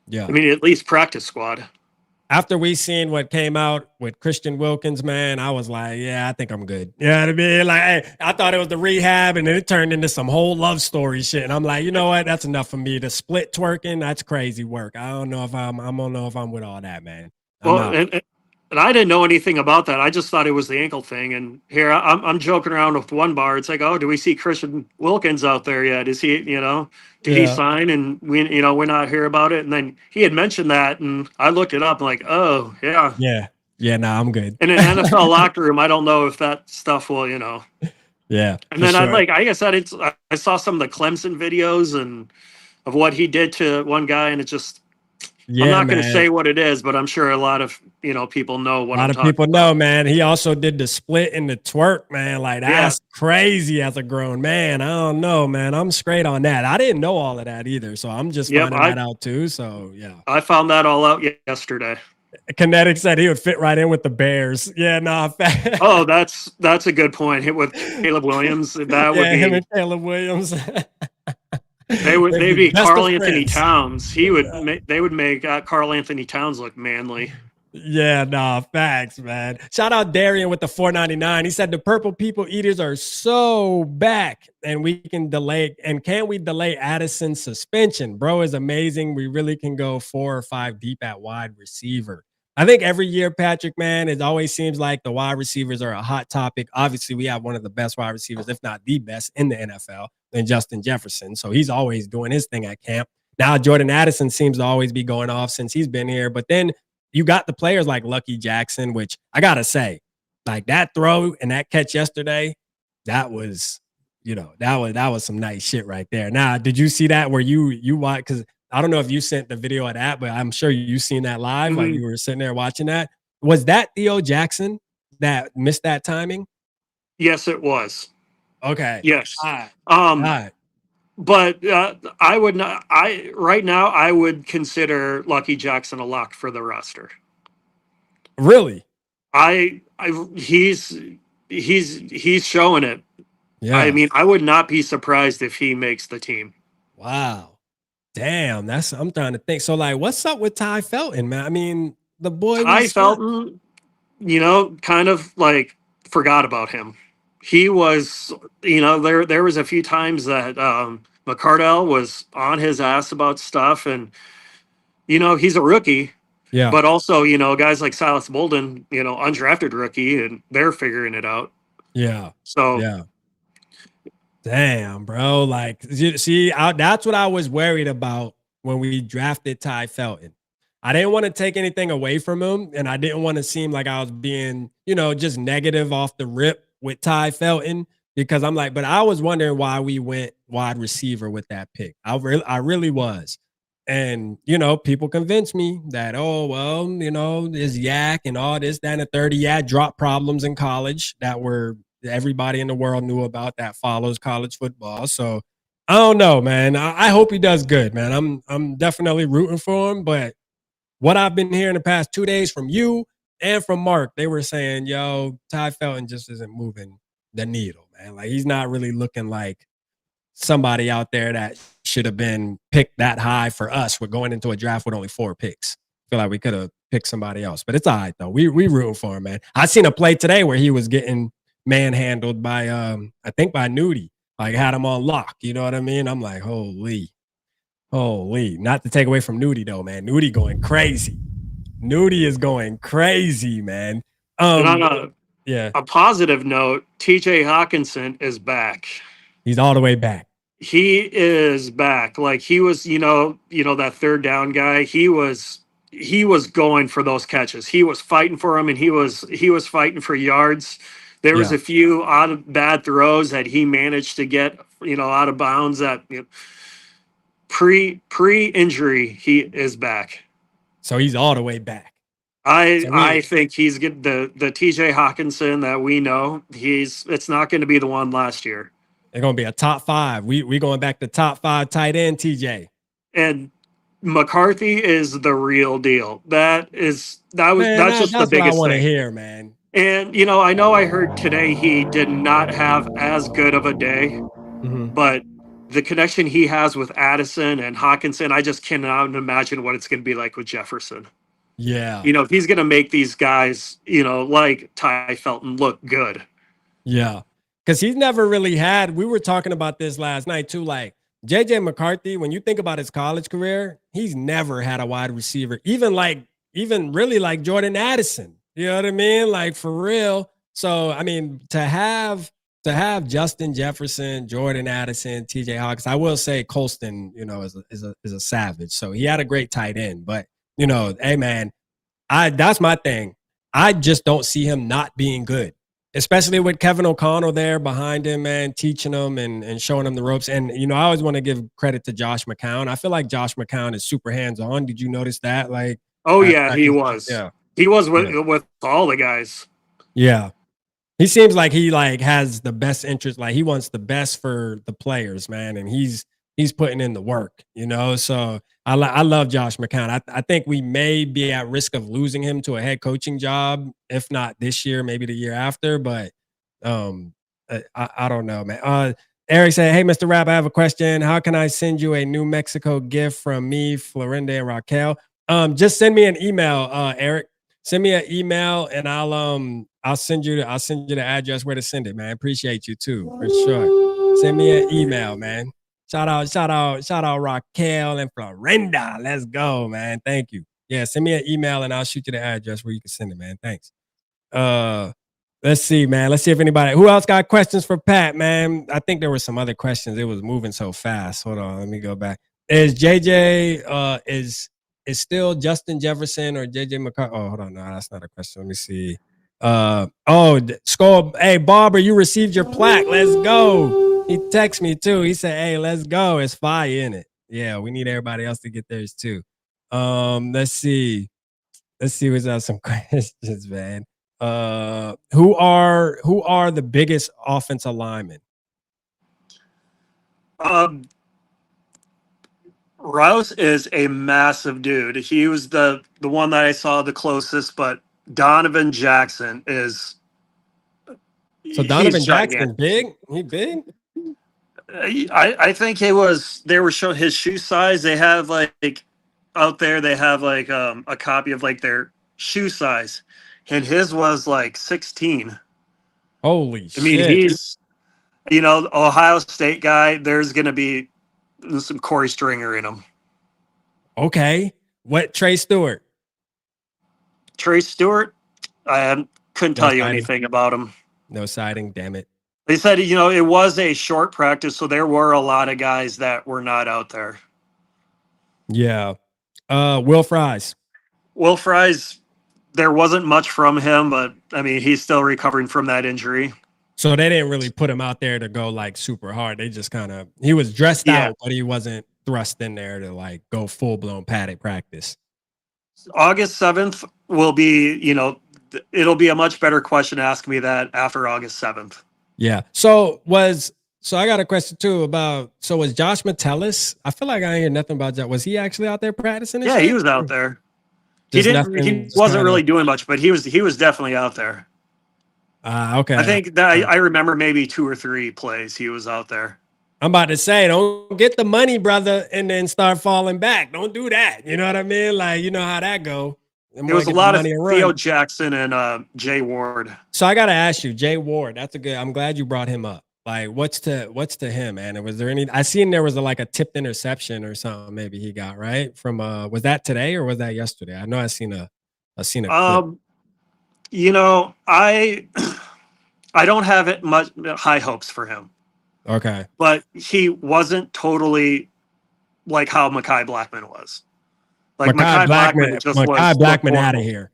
Yeah. I mean, at least practice squad. After we seen what came out with Christian Wilkins, man, I was like, yeah, I think I'm good. You know what I mean? Like, hey, I thought it was the rehab, and then it turned into some whole love story shit. And I'm like, you know what? That's enough for me. The split twerking, that's crazy work. I don't know if I'm with all that, man. And I didn't know anything about that. I just thought it was the ankle thing. And here I'm joking around with one bar. It's like, oh, do we see Christian Wilkins out there yet? Is he, did he sign? And we're not hear about it. And then he had mentioned that, and I looked it up. Like, oh yeah, yeah. Nah, I'm good. In an NFL locker room, I don't know if that stuff will, Yeah. And then I saw some of the Clemson videos and of what he did to one guy, and it just. Yeah, I'm not going to say what it is, but I'm sure a lot of people know what I'm talking about. A lot of people know, man. He also did the split and the twerk, man. Like that's crazy as a grown man. I don't know, man. I'm straight on that. I didn't know all of that either, so I'm just finding that out too. So yeah, I found that all out yesterday. Kinetic said he would fit right in with the Bears. Yeah, nah. Oh, that's a good point. Hit with Caleb Williams. That would be him and Caleb Williams. They'd be Carl Anthony Towns. They would make Carl Anthony Towns look manly. Yeah, nah, facts, man. Shout out Darian with the $4.99. He said the purple people eaters are so back, and we can delay. And can we delay Addison's suspension? Bro is amazing. We really can go 4 or 5 deep at wide receiver. I think every year, Patrick, man, it always seems like the wide receivers are a hot topic. Obviously, we have one of the best wide receivers, if not the best, in the NFL, than Justin Jefferson. So he's always doing his thing at camp. Now, Jordan Addison seems to always be going off since he's been here. But then you got the players like Lucky Jackson, which I got to say, like that throw and that catch yesterday, that was some nice shit right there. Now, did you see that where you watched? Because I don't know if you sent the video of that, but I'm sure you seen that live. Like you were sitting there watching that. Was that Theo Jackson that missed that timing? Yes, it was. Okay. Yes. All right. But I would not. Right now I would consider Lucky Jackson a lock for the roster. Really? He's showing it. Yeah. I mean, I would not be surprised if he makes the team. Wow. Damn, I'm trying to think. So, like, what's up with Ty Felton, man? I mean, the boy Ty Felton, kind of like forgot about him. He was, there was a few times that McCardell was on his ass about stuff, and he's a rookie. Yeah. But also, guys like Silas Bolden, undrafted rookie, and they're figuring it out. Yeah. So yeah. Damn, bro. Like, see, that's what I was worried about when we drafted Ty Felton. I didn't want to take anything away from him, and I didn't want to seem like I was being, just negative off the rip with Ty Felton, because I'm like, but I was wondering why we went wide receiver with that pick. I really was. And, people convinced me that, oh, well, there's Yak and all this, that, and the 30. Yeah, drop problems in college that everybody in the world knew about that follows college football. So I don't know, man. I hope he does good, man. I'm definitely rooting for him. But what I've been hearing the past 2 days from you and from Mark, they were saying, yo, Ty Felton just isn't moving the needle, man. Like, he's not really looking like somebody out there that should have been picked that high for us. We're going into a draft with only 4 picks. I feel like we could have picked somebody else, but it's all right though. We rooting for him, man. I seen a play today where he was getting manhandled by I think by Nudie, like had him on lock. You know what I mean? I'm like, holy. Not to take away from Nudie though, man. Nudie going crazy. Nudie is going crazy, man. a positive note, TJ Hawkinson is back. He's all the way back. He is back. Like he was, that third down guy. He was going for those catches. He was fighting for them, and he was fighting for yards. There was a few bad throws that he managed to get, out of bounds. That pre-injury, he is back. So he's all the way back. I think he's good. The TJ Hawkinson that we know, it's not going to be the one last year. They're going to be a top 5. We going back to top 5 tight end, TJ. And McCarthy is the real deal. That's just the biggest what I want to thing. hear, man. And I know I heard today he did not have as good of a day, but the connection he has with Addison and Hawkinson, I just cannot imagine what it's going to be like with Jefferson. Yeah. He's going to make these guys, like Ty Felton look good. Yeah. Because he's never really had, we were talking about this last night too, like JJ McCarthy, when you think about his college career, he's never had a wide receiver, even really like Jordan Addison. You know what I mean? Like for real. So, I mean, to have Justin Jefferson, Jordan Addison, TJ Hawkins, I will say Colston, is a savage. So he had a great tight end, but hey man, that's my thing. I just don't see him not being good, especially with Kevin O'Connell there behind him, man, teaching him and showing him the ropes. And, I always want to give credit to Josh McCown. I feel like Josh McCown is super hands-on. Did you notice that? Like, he was. Yeah. He was with all the guys. Yeah. He seems like he has the best interest. Like he wants the best for the players, man. And he's putting in the work, So I love Josh McCown. I think we may be at risk of losing him to a head coaching job, if not this year, maybe the year after. But I don't know, man. Eric said, "Hey, Mr. Rapp, I have a question. How can I send you a New Mexico gift from me, Florinda, and Raquel?" Just send me an email, Eric. Send me an email, and I'll send you the address where to send it, man. Appreciate you too, for sure. Send me an email, man. Shout out Raquel and Florinda. Let's go, man. Thank you. Yeah, send me an email and I'll shoot you the address where you can send it, man. Thanks. Let's see, man. Let's see if who else got questions for Pat, man. I think there were some other questions. It was moving so fast. Hold on, let me go back. Is JJ is still Justin Jefferson or JJ McCarthy? Oh, hold on. No, that's not a question. Let me see. Skol. Hey, Barber, you received your plaque. Let's go. He texted me too. He said, "Hey, let's go. It's fire in it." Yeah, we need everybody else to get theirs too. Let's see. What's out some questions, man. Who are the biggest offensive linemen? Rouse is a massive dude. He was the one that I saw the closest, but Donovan Jackson is. So Donovan Jackson big? He big? I think it was. They were showing his shoe size. They have like out there. They have like a copy of like their shoe size, and his was like 16. Holy shit! I mean, he's Ohio State guy. There's gonna be some Corey Stringer in him. Okay. What Trey Stewart? I couldn't tell you anything about him. No sighting, damn it. They said, it was a short practice, so there were a lot of guys that were not out there. Yeah. Will Fries. There wasn't much from him, but I mean, he's still recovering from that injury. So they didn't really put him out there to go like super hard. They just he was dressed out, but he wasn't thrust in there to like go full blown padded practice. August 7th will be, it'll be a much better question to ask me that after August 7th. Yeah. So I got a question too was Josh Metellus? I feel like I ain't hear nothing about that. Was he actually out there practicing? Yeah, he was out there. He wasn't really doing much, but he was definitely out there. Okay. I think that I remember maybe 2 or 3 plays he was out there. I'm about to say, don't get the money, brother, and then start falling back. Don't do that. You know what I mean? Like, you know how that go. There was a lot of Theo Jackson and Jay Ward. So I got to ask you, Jay Ward, I'm glad you brought him up. Like, what's to him, man? And was there I seen there was a tipped interception or something maybe he got, right? From, was that today or was that yesterday? I know I seen a clip. I don't have it much high hopes for him. Okay. But he wasn't totally like how Mekhi Blackman was. Like Mekhi Blackman just Mekhi was Blackman out of horrible. here.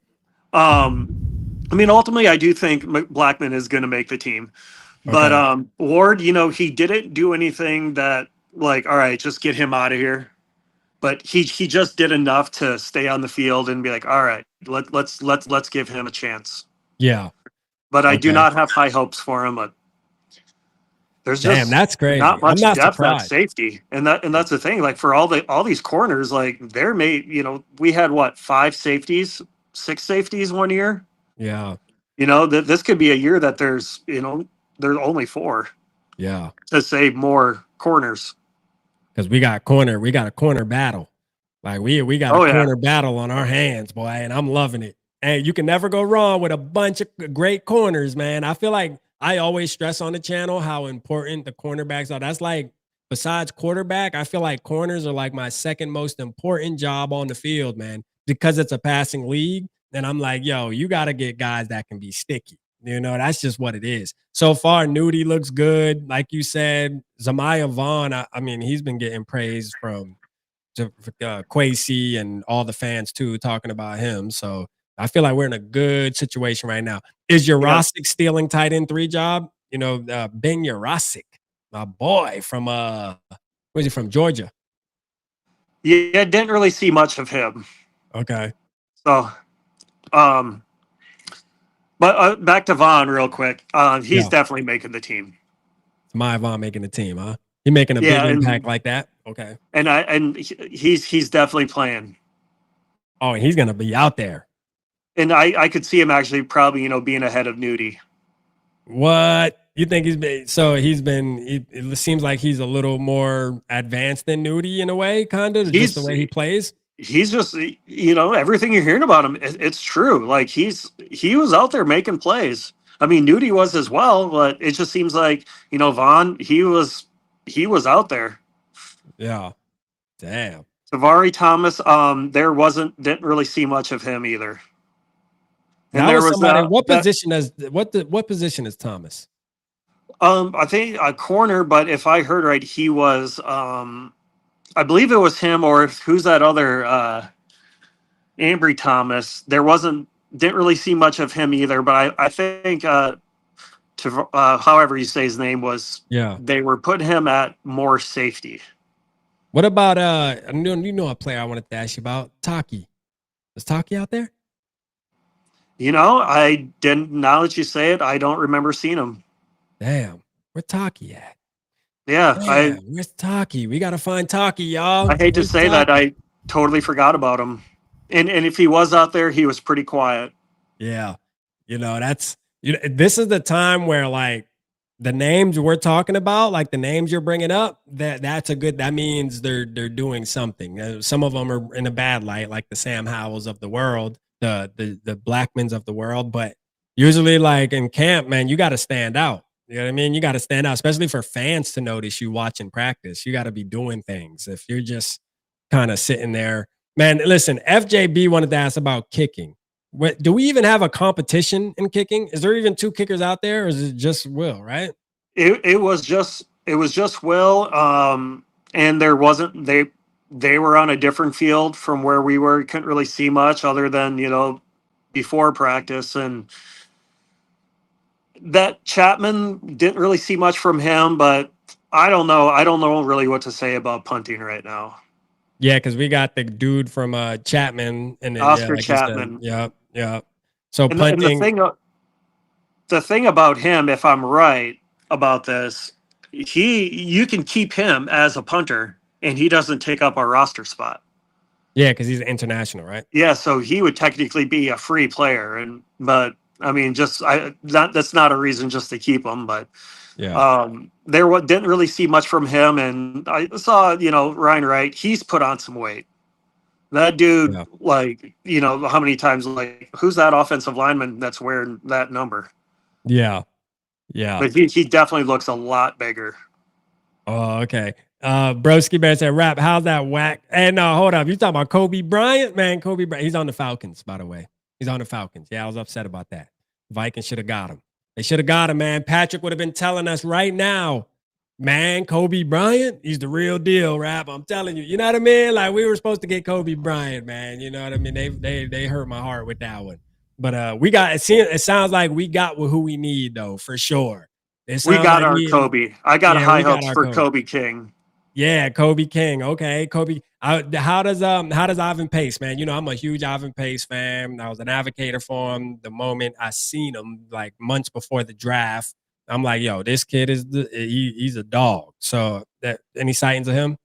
I mean, ultimately, I do think Blackman is going to make the team. But Okay. Ward, you know, he didn't do anything that like, all right, just get him out of here. But he just did enough to stay on the field and be like, all right, let's give him a chance. Yeah. But I do Okay. not have high hopes for him. But there's Damn, just that's crazy. not I'm much not depth at surprised. safety, and that's the thing. Like for all these corners, like they're made. You know, we had what 6 safeties one year. Yeah. You know that this could be a year that there's there's only 4. Yeah. To save more corners. Because we got a corner battle. Like we got a corner battle on our hands, boy, and I'm loving it. And you can never go wrong with a bunch of great corners, man. I feel like I always stress on the channel how important the cornerbacks are. That's like, besides quarterback, I feel like corners are like my second most important job on the field, man, because it's a passing league. And I'm like, yo, you got to get guys that can be sticky. You know, that's just what it is. So far, Nudie looks good. Like you said, Zamaya Vaughn, I mean, he's been getting praise from Quasi and all the fans too, talking about him. So I feel like we're in a good situation right now. Is Jurasic stealing tight end 3 job? You know, Ben Jurasic, my boy from where's he from? Georgia. Yeah, didn't really see much of him. Okay. So, but back to Vaughn real quick. He's definitely making the team. My Vaughn making the team, huh? He making a big impact like that. Okay. And he's definitely playing. Oh, he's gonna be out there. And I could see him actually probably being ahead of Nudie. What you think he's been? So he's been. It seems like he's a little more advanced than Nudie in a way, kind of just the way he plays. He's just everything you're hearing about him, it's true. Like he was out there making plays. I mean, Nudie was as well, but it just seems like Vaughn he was out there. Yeah. Damn. Tavari Thomas, didn't really see much of him either. And there was somebody. What position is Thomas? I think a corner, but if I heard right, he was. I believe it was him, or who's that other Ambry Thomas. Didn't really see much of him either, but I think however you say his name was. Yeah. They were putting him at more safety. What about you know a player I wanted to ask you about? Taki. Is Taki out there? I didn't. Now that you say it, I don't remember seeing him. Damn, where Taki at? Yeah, where's Taki? We gotta find Taki, y'all. I hate to say that, I totally forgot about him. And if he was out there, he was pretty quiet. Yeah, that's this is the time where like the names we're talking about, like the names you're bringing up, that means they're doing something. Some of them are in a bad light, like the Sam Howells of the world, the Blackmans of the world. But usually, like in camp, man, you got to stand out. You know what I mean? You got to stand out, especially for fans to notice you watching practice. You got to be doing things. If you're just kind of sitting there, man. Listen, FJB wanted to ask about kicking. Do we even have a competition in kicking? Is there even 2 kickers out there, or is it just Will? Right? It was just Will. And there wasn't they were on a different field from where we were. You couldn't really see much other than before practice, and that Chapman didn't really see much from him. But I don't know. I don't know really what to say about punting right now. Yeah, because we got the dude from Chapman and then, Oscar Chapman. Yeah. So and punting. The thing about him, if I'm right about this, you can keep him as a punter, and he doesn't take up a roster spot. Yeah, because he's international, right? Yeah, so he would technically be a free player, but I mean, that's not a reason just to keep him. But yeah, didn't really see much from him, and I saw Ryan Wright. He's put on some weight. That dude, like how many times, like who's that offensive lineman that's wearing that number? Yeah. But he definitely looks a lot bigger. Oh, okay. Broski Bear said, "Rap, how's that whack?" And hold up, you talking about Kobe Bryant, man? Kobe Bryant, he's on the Falcons, by the way. He's on the Falcons. Yeah, I was upset about that. Vikings should have got him. They should have got him, man. Patrick would have been telling us right now, man, Kobe Bryant, he's the real deal, Rap. I'm telling you. You know what I mean? Like, we were supposed to get Kobe Bryant, man. You know what I mean? They hurt my heart with that one. But we got it sounds like we got who we need, though, for sure. It We sounds got like our Kobe. I got high hopes for Kobe King. Yeah, Kobe King. Okay, Kobe. How does Ivan Pace, man? You know, I'm a huge Ivan Pace fan. I was an advocate for him the moment I seen him, like months before the draft. I'm like, yo, this kid he's a dog. So that any sightings of him?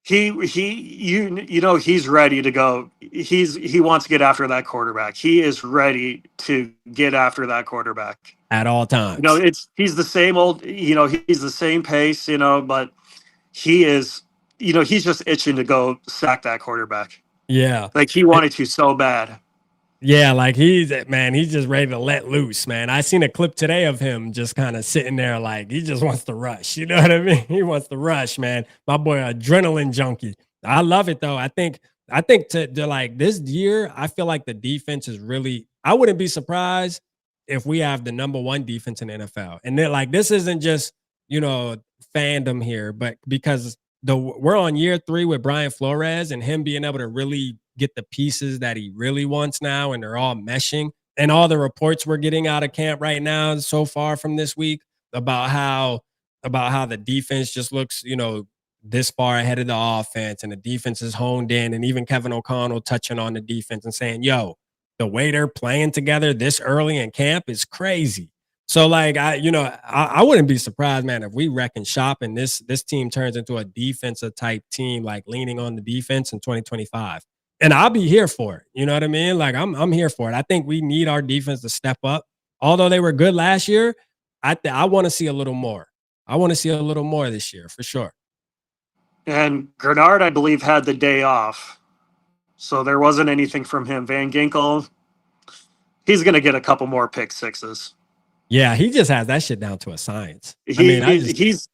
You know he's ready to go. He wants to get after that quarterback. He is ready to get after that quarterback At all times. You know, he's the same old, you know, he's the same pace, you know, but he is, you know, he's just itching to go sack that quarterback. Yeah. Like he wanted to so bad. Yeah, like he's just ready to let loose, man. I seen a clip today of him just kind of sitting there like he just wants to rush. You know what I mean? He wants to rush, man. My boy, adrenaline junkie. I love it though. I think to like this year, I feel like the defense is really. I wouldn't be surprised if we have the number one defense in the NFL. And then like this isn't just fandom here, but because we're on year 3 with Brian Flores and him being able to really get the pieces that he really wants now, and they're all meshing. And all the reports we're getting out of camp right now so far from this week about how the defense just looks, this far ahead of the offense, and the defense is honed in, and even Kevin O'Connell touching on the defense and saying, yo, the way they're playing together this early in camp is crazy. So like I wouldn't be surprised, man, if we wreck and shop and this team turns into a defensive type team, like leaning on the defense in 2025. And I'll be here for it. You know what I mean? Like I'm here for it. I think we need our defense to step up. Although they were good last year, I want to see a little more. I want to see a little more this year for sure. And Grenard, I believe, had the day off, so there wasn't anything from him. Van Ginkel, he's going to get a couple more pick sixes. Yeah, he just has that shit down to a science. He's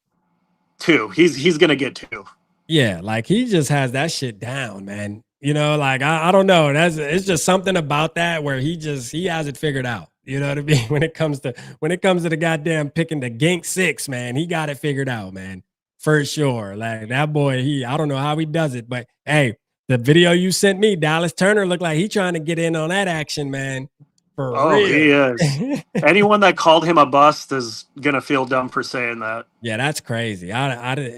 2. He's going to get 2. Yeah, like he just has that shit down, man. Like I don't know. It's just something about that where he has it figured out. You know what I mean? When it comes to the goddamn picking the Gink 6, man, he got it figured out, man. For sure. Like that boy, I don't know how he does it, but hey, the video you sent me, Dallas Turner looked like he trying to get in on that action, man. For real. He is. Anyone that called him a bust is gonna feel dumb for saying that. Yeah, that's crazy.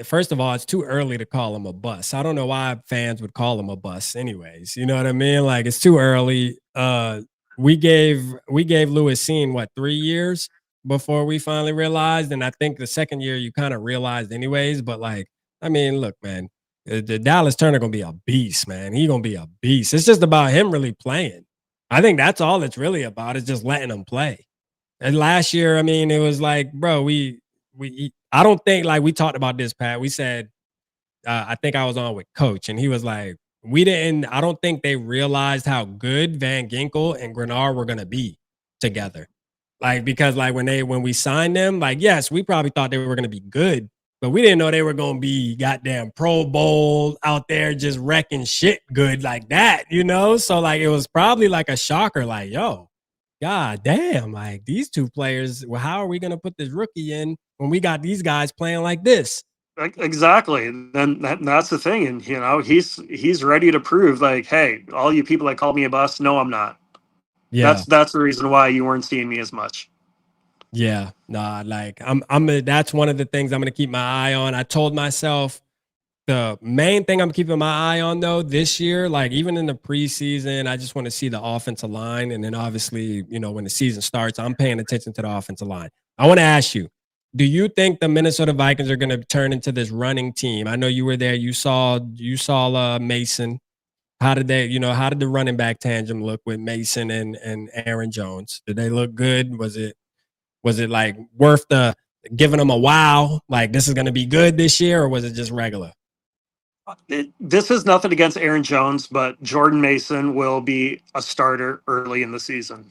First of all, it's too early to call him a bust. I don't know why fans would call him a bust, anyways. You know what I mean? Like it's too early. We gave Lewis Seen 3 years before we finally realized, and I think the second year you kind of realized, anyways. But like, I mean, look, man, the Dallas Turner gonna be a beast, man. He gonna be a beast. It's just about him really playing. I think that's all it's really about, is just letting him play. And last year, I mean, it was like, bro, I don't think, like we talked about this, Pat. We said, I think I was on with Coach, and he was like, I don't think they realized how good Van Ginkel and Grenard were gonna be together. Like, because like when we signed them, like, yes, we probably thought they were gonna be good, but we didn't know they were gonna be goddamn Pro Bowl out there just wrecking shit good like that, So like it was probably like a shocker, like, yo, god damn, like these two players, well, how are we gonna put this rookie in when we got these guys playing like this? Exactly. Then that's the thing. And he's ready to prove, like, hey, all you people that call me a bust, no, I'm not. Yeah. That's the reason why you weren't seeing me as much. Yeah, nah, like that's one of the things I'm gonna keep my eye on. I told myself the main thing I'm keeping my eye on though this year, like even in the preseason, I just want to see the offensive line. And then obviously, when the season starts, I'm paying attention to the offensive line. I want to ask you, do you think the Minnesota Vikings are gonna turn into this running team? I know you were there, you saw Mason. How did the running back tandem look with Mason and Aaron Jones? Did they look good? Was it like worth giving them a wow? Like this is going to be good this year, or was it just regular? This is nothing against Aaron Jones, but Jordan Mason will be a starter early in the season.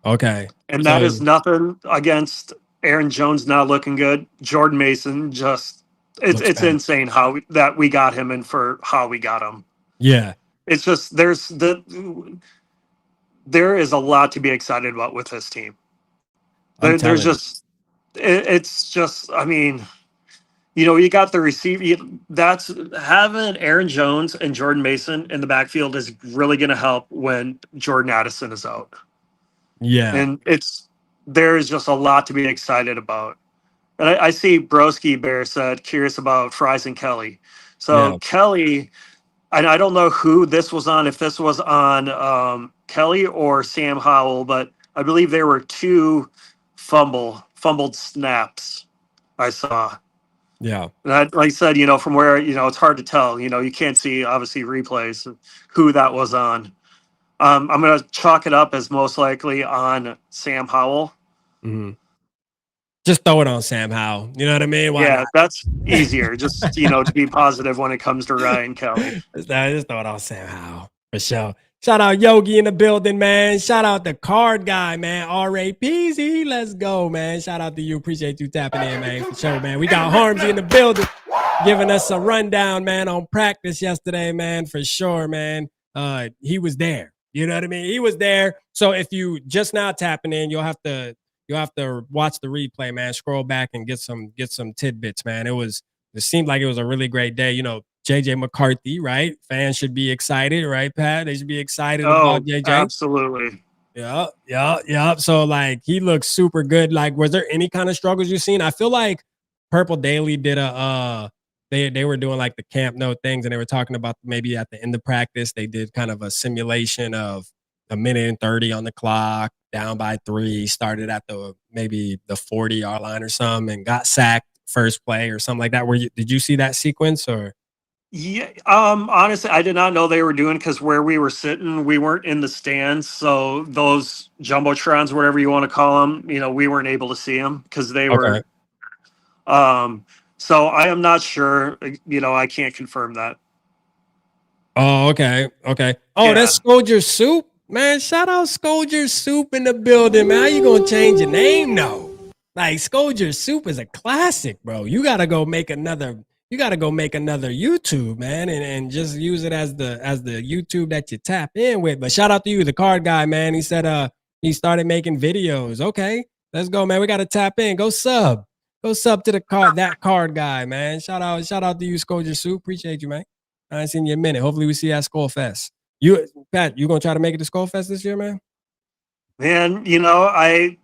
Okay. And that is nothing against Aaron Jones not looking good. Jordan Mason it's insane how that we got him and for how we got him. Yeah. It's just there is a lot to be excited about with this team. There's just it's just, I mean, you got the receiver. That's having Aaron Jones and Jordan Mason in the backfield is really going to help when Jordan Addison is out. Yeah. And there is just a lot to be excited about. And I see Broski Bear said curious about Fries and Kelly. So Kelly, and I don't know who this was on, if this was on Kelly or Sam Howell, but I believe there were two fumbled snaps I saw. Yeah. And like I said, from where, it's hard to tell. You can't see, obviously, replays of who that was on. I'm going to chalk it up as most likely on Sam Howell. Mm-hmm. Just throw it on Sam Howell. You know what I mean? Why not? That's easier. Just, to be positive when it comes to Ryan Kelly. Just throw it on Sam Howell for sure. Shout out Yogi in the building, man. Shout out the card guy, man. R.A. Peasy. Let's go, man. Shout out to you. Appreciate you tapping in, man, for sure, man. We got Harmsy in the building giving us a rundown, man, on practice yesterday, man, for sure, man. He was there. You know what I mean? He was there. So if you just now tapping in, you'll have to watch the replay, man. Scroll back and get some tidbits, man. It seemed like it was a really great day. JJ McCarthy, right? Fans should be excited, right, Pat? They should be excited about JJ. Absolutely. Yeah. So like he looks super good. Like, was there any kind of struggles you've seen? I feel like Purple Daily did they were doing like the camp note things, and they were talking about maybe at the end of practice, they did kind of a simulation of a minute and 30 on the clock, down by 3, started at maybe the 40-yard line or something, and got sacked first play or something like that. Did you see that sequence or? Yeah. Honestly, I did not know they were doing, because where we were sitting, we weren't in the stands. So those jumbotrons, whatever you want to call them, we weren't able to see them because they were. So I am not sure. I can't confirm that. Oh, okay. Oh, yeah. That's Scoldger Soup, man. Shout out Scoldger Soup in the building, man. How you gonna change your name though? Like Scoldger Soup is a classic, bro. You gotta go make another YouTube, man, and just use it as the YouTube that you tap in with. But shout out to you, the card guy, man. He said he started making videos. Okay, let's go, man. We gotta tap in. Go sub to that card guy, man. Shout out to you, Scoldger Soup. Appreciate you, man. I ain't seen you in a minute. Hopefully we see you at Skol Fest. Pat, you gonna try to make it to Skol Fest this year, man? Man, I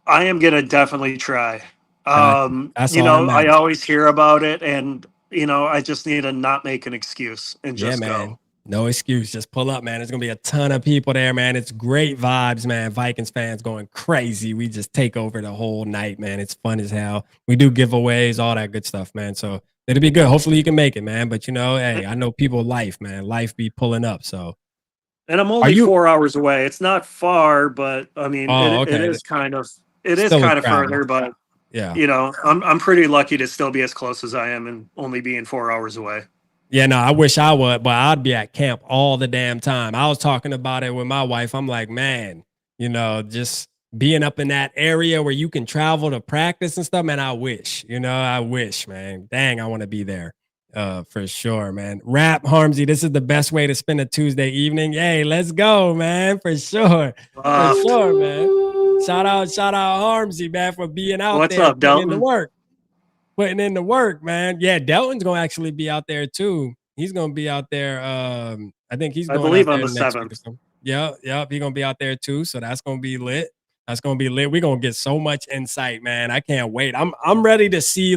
am gonna definitely try. I always hear about it, and I just need to not make an excuse and just go. No excuse. Just pull up, man. There's going to be a ton of people there, man. It's great vibes, man. Vikings fans going crazy. We just take over the whole night, man. It's fun as hell. We do giveaways, all that good stuff, man. So it'll be good. Hopefully you can make it, man. But, hey, I know people life, man. Life be pulling up, so. And I'm only 4 hours away. It's not far, but, I mean, it is kind of further, but, yeah. I'm pretty lucky to still be as close as I am and only being 4 hours away. Yeah, no, I wish I would, but I'd be at camp all the damn time. I was talking about it with my wife. I'm like, man, just being up in that area where you can travel to practice and stuff, man, I wish, man. Dang, I want to be there for sure, man. Rap, Harmsy, this is the best way to spend a Tuesday evening. Hey, let's go, man, for sure. For sure, man. Shout out Harmsy, man, for being out What's there. Up, Delton? Putting in the work, man. Yeah, Delton's gonna actually be out there too. He's gonna be out there. I think he's going. I believe on the 7th. Yeah. He's gonna be out there too. So that's gonna be lit. We're gonna get so much insight, man. I can't wait. I'm ready to see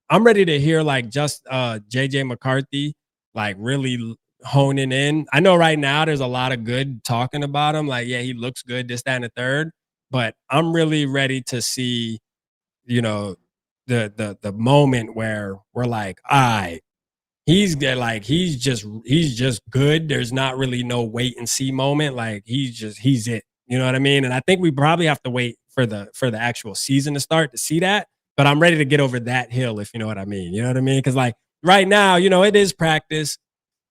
I'm ready to hear just JJ McCarthy really honing in. I know right now there's a lot of good talking about him. Yeah, he looks good, this, that, and the third. But I'm really ready to see, the moment where we're like, all right, he's good, he's just good. There's not really no wait and see moment. He's it. You know what I mean? And I think we probably have to wait for the actual season to start to see that. But I'm ready to get over that hill, if you know what I mean. You know what I mean? Because right now, it is practice.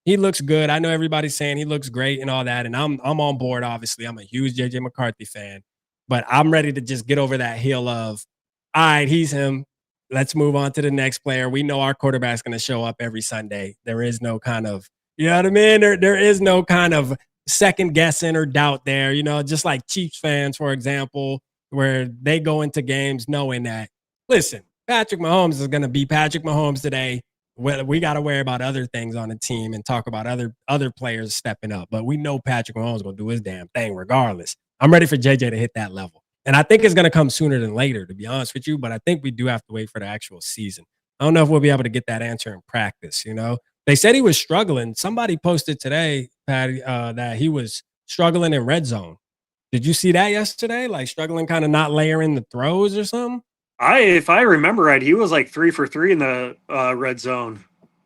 He looks good. I know everybody's saying he looks great and all that. And I'm on board, obviously. I'm a huge JJ McCarthy fan. But I'm ready to just get over that hill of, all right, he's him. Let's move on to the next player. We know our quarterback's going to show up every Sunday. There is no kind of, you know what I mean? There is no kind of second guessing or doubt there. Just like Chiefs fans, for example, where they go into games knowing that, listen, Patrick Mahomes is going to be Patrick Mahomes today. Well, we got to worry about other things on the team and talk about other players stepping up. But we know Patrick Mahomes is going to do his damn thing regardless. I'm ready for JJ to hit that level. And I think it's going to come sooner than later, to be honest with you. But I think we do have to wait for the actual season. I don't know if we'll be able to get that answer in practice, you know? They said he was struggling. Somebody posted today, Patty, that he was struggling in red zone. Did you see that yesterday? Like struggling, kind of not layering the throws or something? If I remember right, he was like 3 for 3 in the red zone.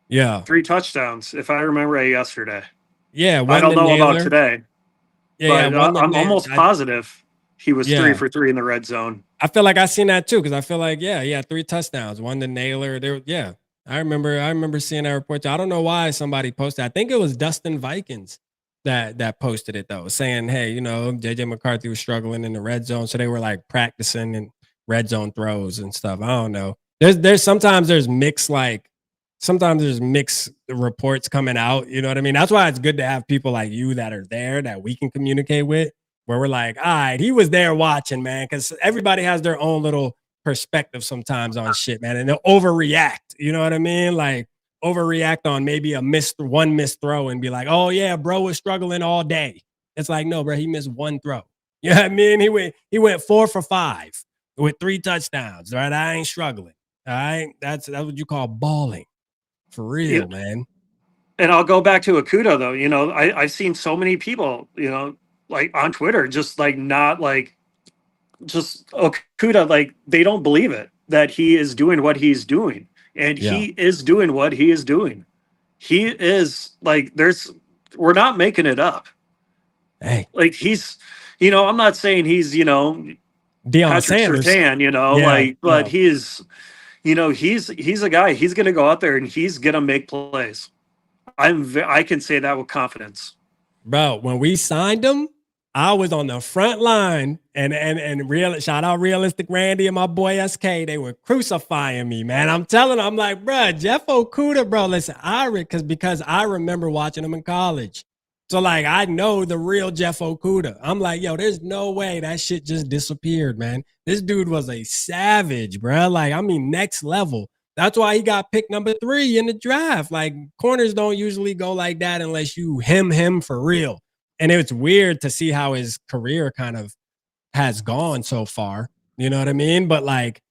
Yeah. 3 touchdowns, if I remember right yesterday. Yeah. I don't know about today. Yeah, but I'm almost positive he was 3 for 3 in the red zone. I feel like I seen that too, because I feel like, yeah, 3 touchdowns, 1 to Naylor. There, I remember seeing that report too. I don't know why somebody posted. I think it was Dustin Vikings that posted it though, saying, hey, you know, JJ McCarthy was struggling in the red zone. So they were like practicing and red zone throws and stuff. I don't know. Sometimes there's mixed reports coming out. You know what I mean? That's why it's good to have people like you that are there that we can communicate with, where we're like, all right, he was there watching, man. Cause everybody has their own little perspective sometimes on shit, man. And they'll overreact. You know what I mean? Like overreact on maybe one missed throw and be like, oh yeah, bro was struggling all day. It's like, no, bro, he missed 1 throw. You know what I mean? He went 4 for 5 with 3 touchdowns, right? I ain't struggling. All right. That's what you call balling. For real, man. And I'll go back to Okudah though. You know, I've seen so many people, you know, like on Twitter, just like not like just Okudah, like they don't believe it that he is doing what he's doing. And he is doing what he is doing. He is like we're not making it up. Hey. Like he's, you know, I'm not saying he's, you know, Deion Patrick Sanders. Surtain, you know, but he is, you know, he's a guy. He's going to go out there and he's going to make plays. I can say that with confidence. Bro, when we signed him, I was on the front line and real shout out Realistic Randy and my boy SK. They were crucifying me, man. I'm telling them, I'm like, bro, Jeff Okudah, bro. Listen, because I remember watching him in college. So like I know the real Jeff Okudah. I'm like, yo, there's no way that shit just disappeared, man. This dude was a savage, bro. Like, I mean, next level. That's why he got picked number 3 in the draft. Like, corners don't usually go like that unless you him for real. And it's weird to see how his career kind of has gone so far. You know what I mean? But like,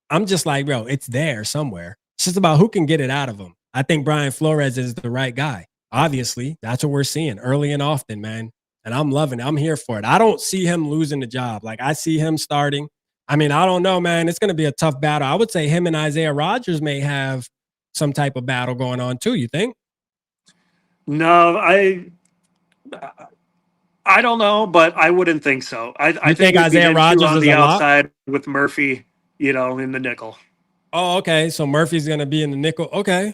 I'm just like, bro, it's there somewhere. It's just about who can get it out of him. I think Brian Flores is the right guy. Obviously, that's what we're seeing early and often, man. And I'm loving it. I'm here for it. I don't see him losing the job. Like, I see him starting. I mean, I don't know, man. It's going to be a tough battle. I would say him and Isaiah Rodgers may have some type of battle going on too. You think? No, I don't know, but I wouldn't think so. I think Isaiah Rodgers on is the a lot? outside with Murphy, you know, in the nickel. Oh, okay. So Murphy's going to be in the nickel. Okay.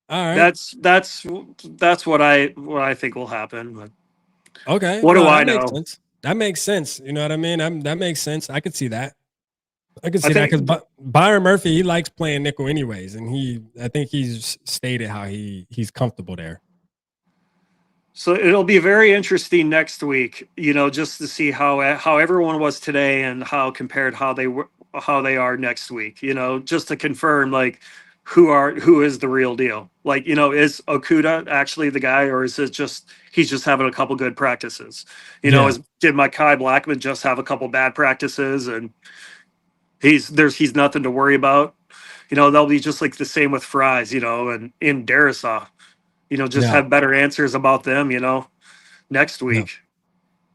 All right. That's what I think will happen. But okay. What do I know? That makes sense. You know what I mean? That makes sense. I could see that. I could see that because Byron Murphy, he likes playing nickel anyways, and I think he's stated how he's comfortable there. So it'll be very interesting next week, you know, just to see how everyone was today and how compared how they are next week, you know, just to confirm like who is the real deal. Like, you know, is Okudah actually the guy, or is it just he's just having a couple good practices? You know, did Mekhi Blackman just have a couple bad practices and he's nothing to worry about? You know, they'll be just like the same with Fries, you know, and in Darisaw. You know, just have better answers about them, you know, next week.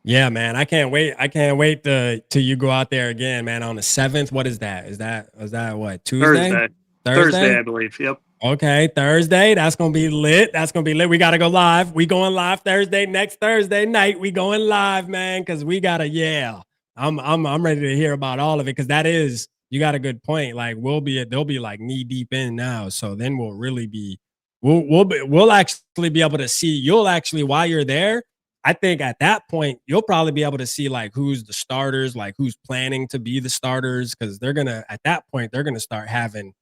Yeah, man. I can't wait. I can't wait till you go out there again, man, on the 7th. What is that? Is that what, Tuesday? Thursday, I believe. Yep. Okay, Thursday. That's gonna be lit. We gotta go live. We going live next Thursday night. We going live, man, because we gotta, I'm ready to hear about all of it, because you got a good point. Like they'll be like knee deep in now. So then we'll really be we'll actually be able to see. You'll actually, while you're there, I think at that point you'll probably be able to see like who's the starters, like who's planning to be the starters, because at that point they're gonna start having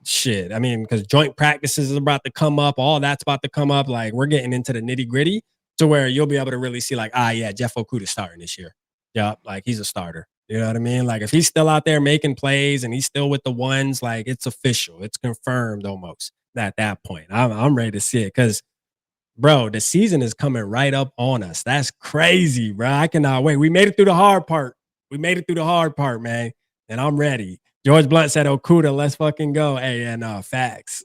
shit. I mean, because joint practices is about to come up, all that's about to come up. Like we're getting into the nitty gritty to where you'll be able to really see like, Jeff Okudah starting this year. Yeah, like he's a starter. You know what I mean? Like if he's still out there making plays and he's still with the ones, like it's official. It's confirmed almost at that point. I'm ready to see it because, bro, the season is coming right up on us. That's crazy, bro. I cannot wait. We made it through the hard part. We made it through the hard part, man. And I'm ready. George Blunt said, Okuda, let's fucking go. Hey, and facts.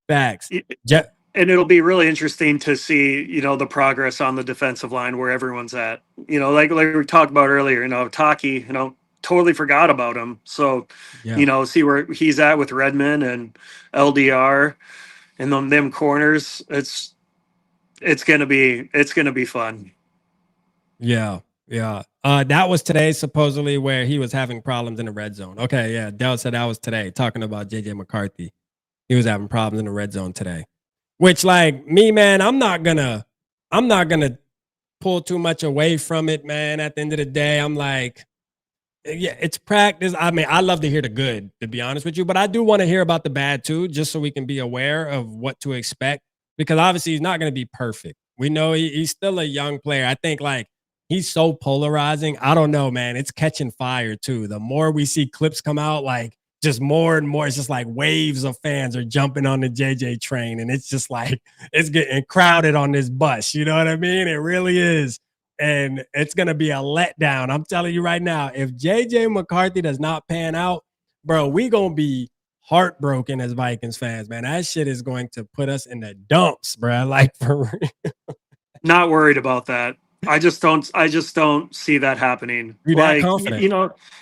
Facts. And it'll be really interesting to see, the progress on the defensive line where everyone's at. Like we talked about earlier, Taki, totally forgot about him. So, see where he's at with Redmond and LDR and them corners. It's gonna be fun. Yeah. That was today, supposedly, where he was having problems in the red zone. Okay, yeah. Dell said that was today, talking about JJ McCarthy. He was having problems in the red zone today. Which, like me, man, I'm not gonna pull too much away from it, man. At the end of the day, I'm like, yeah, it's practice. I mean, I love to hear the good, to be honest with you, but I do want to hear about the bad too, just so we can be aware of what to expect. Because obviously, he's not going to be perfect. We know he's still a young player. I think like he's so polarizing. I don't know, man. It's catching fire too. The more we see clips come out, like just more and more, it's just like waves of fans are jumping on the JJ train. And it's just like, it's getting crowded on this bus. You know what I mean? It really is. And it's going to be a letdown. I'm telling you right now, if JJ McCarthy does not pan out, bro, we going to be heartbroken as Vikings fans, man. That shit is going to put us in the dumps, bro. Like for real. Not worried about that. I just don't see that happening. You're like, confident.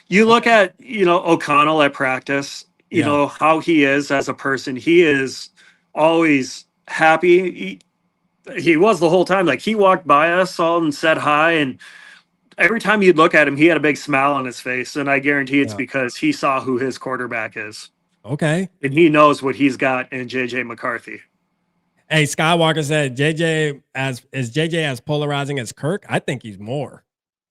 You look at, O'Connell at practice, you know, how he is as a person. He is always happy. He was the whole time. Like he walked by us all and said hi. And every time you'd look at him, he had a big smile on his face. And I guarantee it's because he saw who his quarterback is. Okay. And he knows what he's got in JJ McCarthy. Hey, Skywalker said JJ as polarizing as Kirk? I think he's more.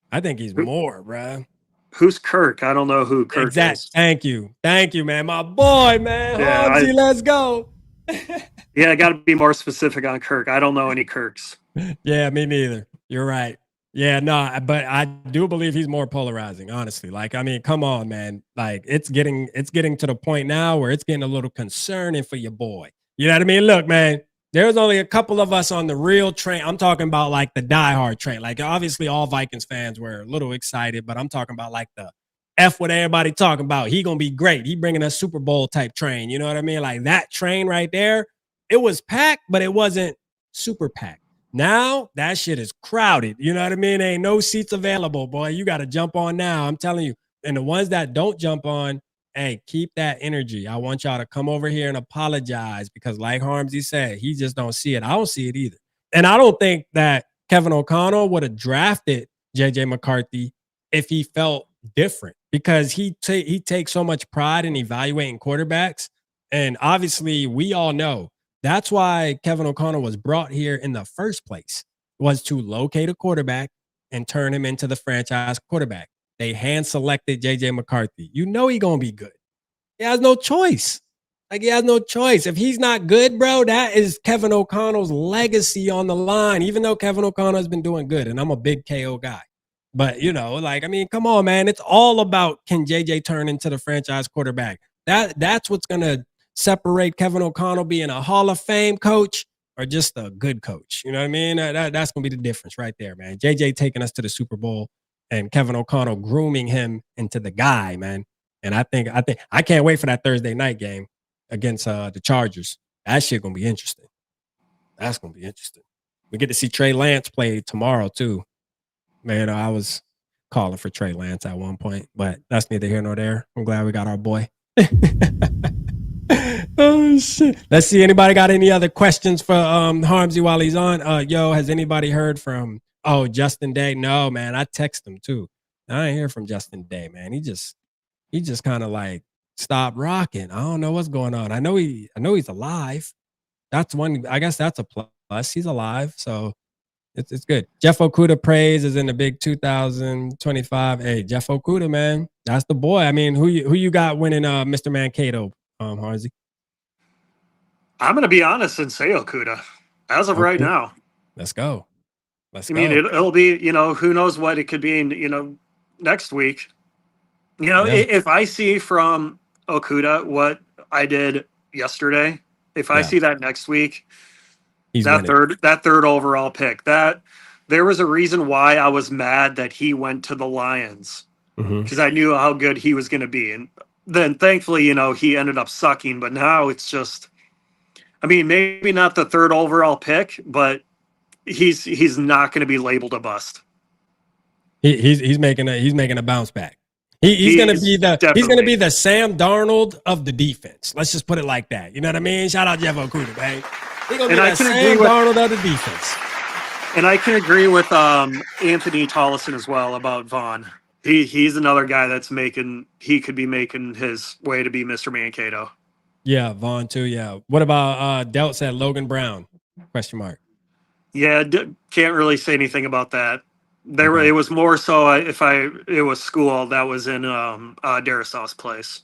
Bro. Who's Kirk? I don't know who Kirk is. Thank you, man. My boy, man. Yeah, let's go. Yeah, I got to be more specific on Kirk. I don't know any Kirks. Yeah, me neither. You're right. Yeah, no, but I do believe he's more polarizing, honestly. Like, I mean, come on, man. Like, it's getting to the point now where it's getting a little concerning for your boy. You know what I mean? Look, man. There's only a couple of us on the real train. I'm talking about like the diehard train. Like obviously all Vikings fans were a little excited, but I'm talking about like the F what everybody talking about. He going to be great. He bringing a Super Bowl type train. You know what I mean? Like that train right there, it was packed, but it wasn't super packed. Now that shit is crowded. You know what I mean? Ain't no seats available, boy. You got to jump on now. I'm telling you. And the ones that don't jump on, hey, keep that energy. I want y'all to come over here and apologize because like Harmsy said, he just don't see it. I don't see it either. And I don't think that Kevin O'Connell would have drafted JJ McCarthy if he felt different because he takes so much pride in evaluating quarterbacks. And obviously we all know that's why Kevin O'Connell was brought here in the first place, was to locate a quarterback and turn him into the franchise quarterback. They hand selected JJ McCarthy. You know he's gonna be good. He has no choice. Like he has no choice. If he's not good, bro, that is Kevin O'Connell's legacy on the line. Even though Kevin O'Connell has been doing good, and I'm a big KO guy. But like I mean, come on, man. It's all about can JJ turn into the franchise quarterback. That's what's gonna separate Kevin O'Connell being a Hall of Fame coach or just a good coach. You know what I mean? That's gonna be the difference right there, man. JJ taking us to the Super Bowl. And Kevin O'Connell grooming him into the guy, man. And I think I can't wait for that Thursday night game against the Chargers. That shit gonna be interesting. That's gonna be interesting. We get to see Trey Lance play tomorrow too. Man, I was calling for Trey Lance at one point, but that's neither here nor there. I'm glad we got our boy. Oh shit. Let's see. Anybody got any other questions for Harmsy while he's on? Yo, has anybody heard from Justin Day? No, man. I text him too. I ain't hear from Justin Day, man. He just kind of like stopped rocking. I don't know what's going on. I know he's alive. That's one. I guess that's a plus. He's alive, so it's good. Jeff Okuda praise is in the big 2025. Hey, Jeff Okuda, man, that's the boy. I mean, who you got winning Mr. Mankato, Harmsy? I'm gonna be honest and say Okuda as of right now. Let's go. I mean, it'll be, who knows what it could be in, next week. You know, if I see from Okuda what I did yesterday, if I see that next week, that third overall pick, that there was a reason why I was mad that he went to the Lions, because I knew how good he was going to be. And then thankfully, you know, he ended up sucking, but now it's just, I mean, maybe not the third overall pick, but he's not going to be labeled a bust. He's making a bounce back. He's going to be the Sam Darnold of the defense. Let's just put it like that. You know what I mean? Shout out Jeff Okuda, man. He's going to be the Sam Darnold of the defense. And I can agree with Anthony Tollison as well about Vaughn. He's another guy that's he could be making his way to be Mr. Mankato. Yeah, Vaughn too. Yeah. What about Delt said Logan Brown? Question mark. Yeah, can't really say anything about that. It was more so it was Skol that was in Darasaw's place.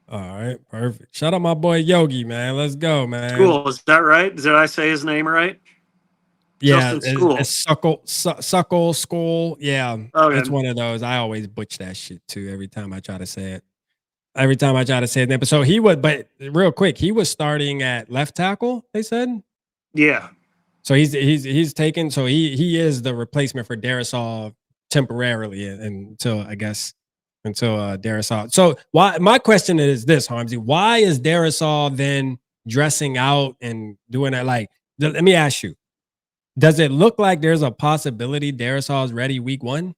All right, perfect. Shout out my boy Yogi, man. Let's go, man. Skol, is that right? Did I say his name right? Yeah, it's Skol. Yeah, it's one of those. I always butch that shit too every time I try to say it. But so but real quick, he was starting at left tackle, they said? Yeah. So he's taken. So he is the replacement for Darisaw temporarily until Darisaw. So why? My question is this, Harmsy: why is Darisaw then dressing out and doing that? Like, let me ask you: does it look like there's a possibility Darisaw is ready week 1?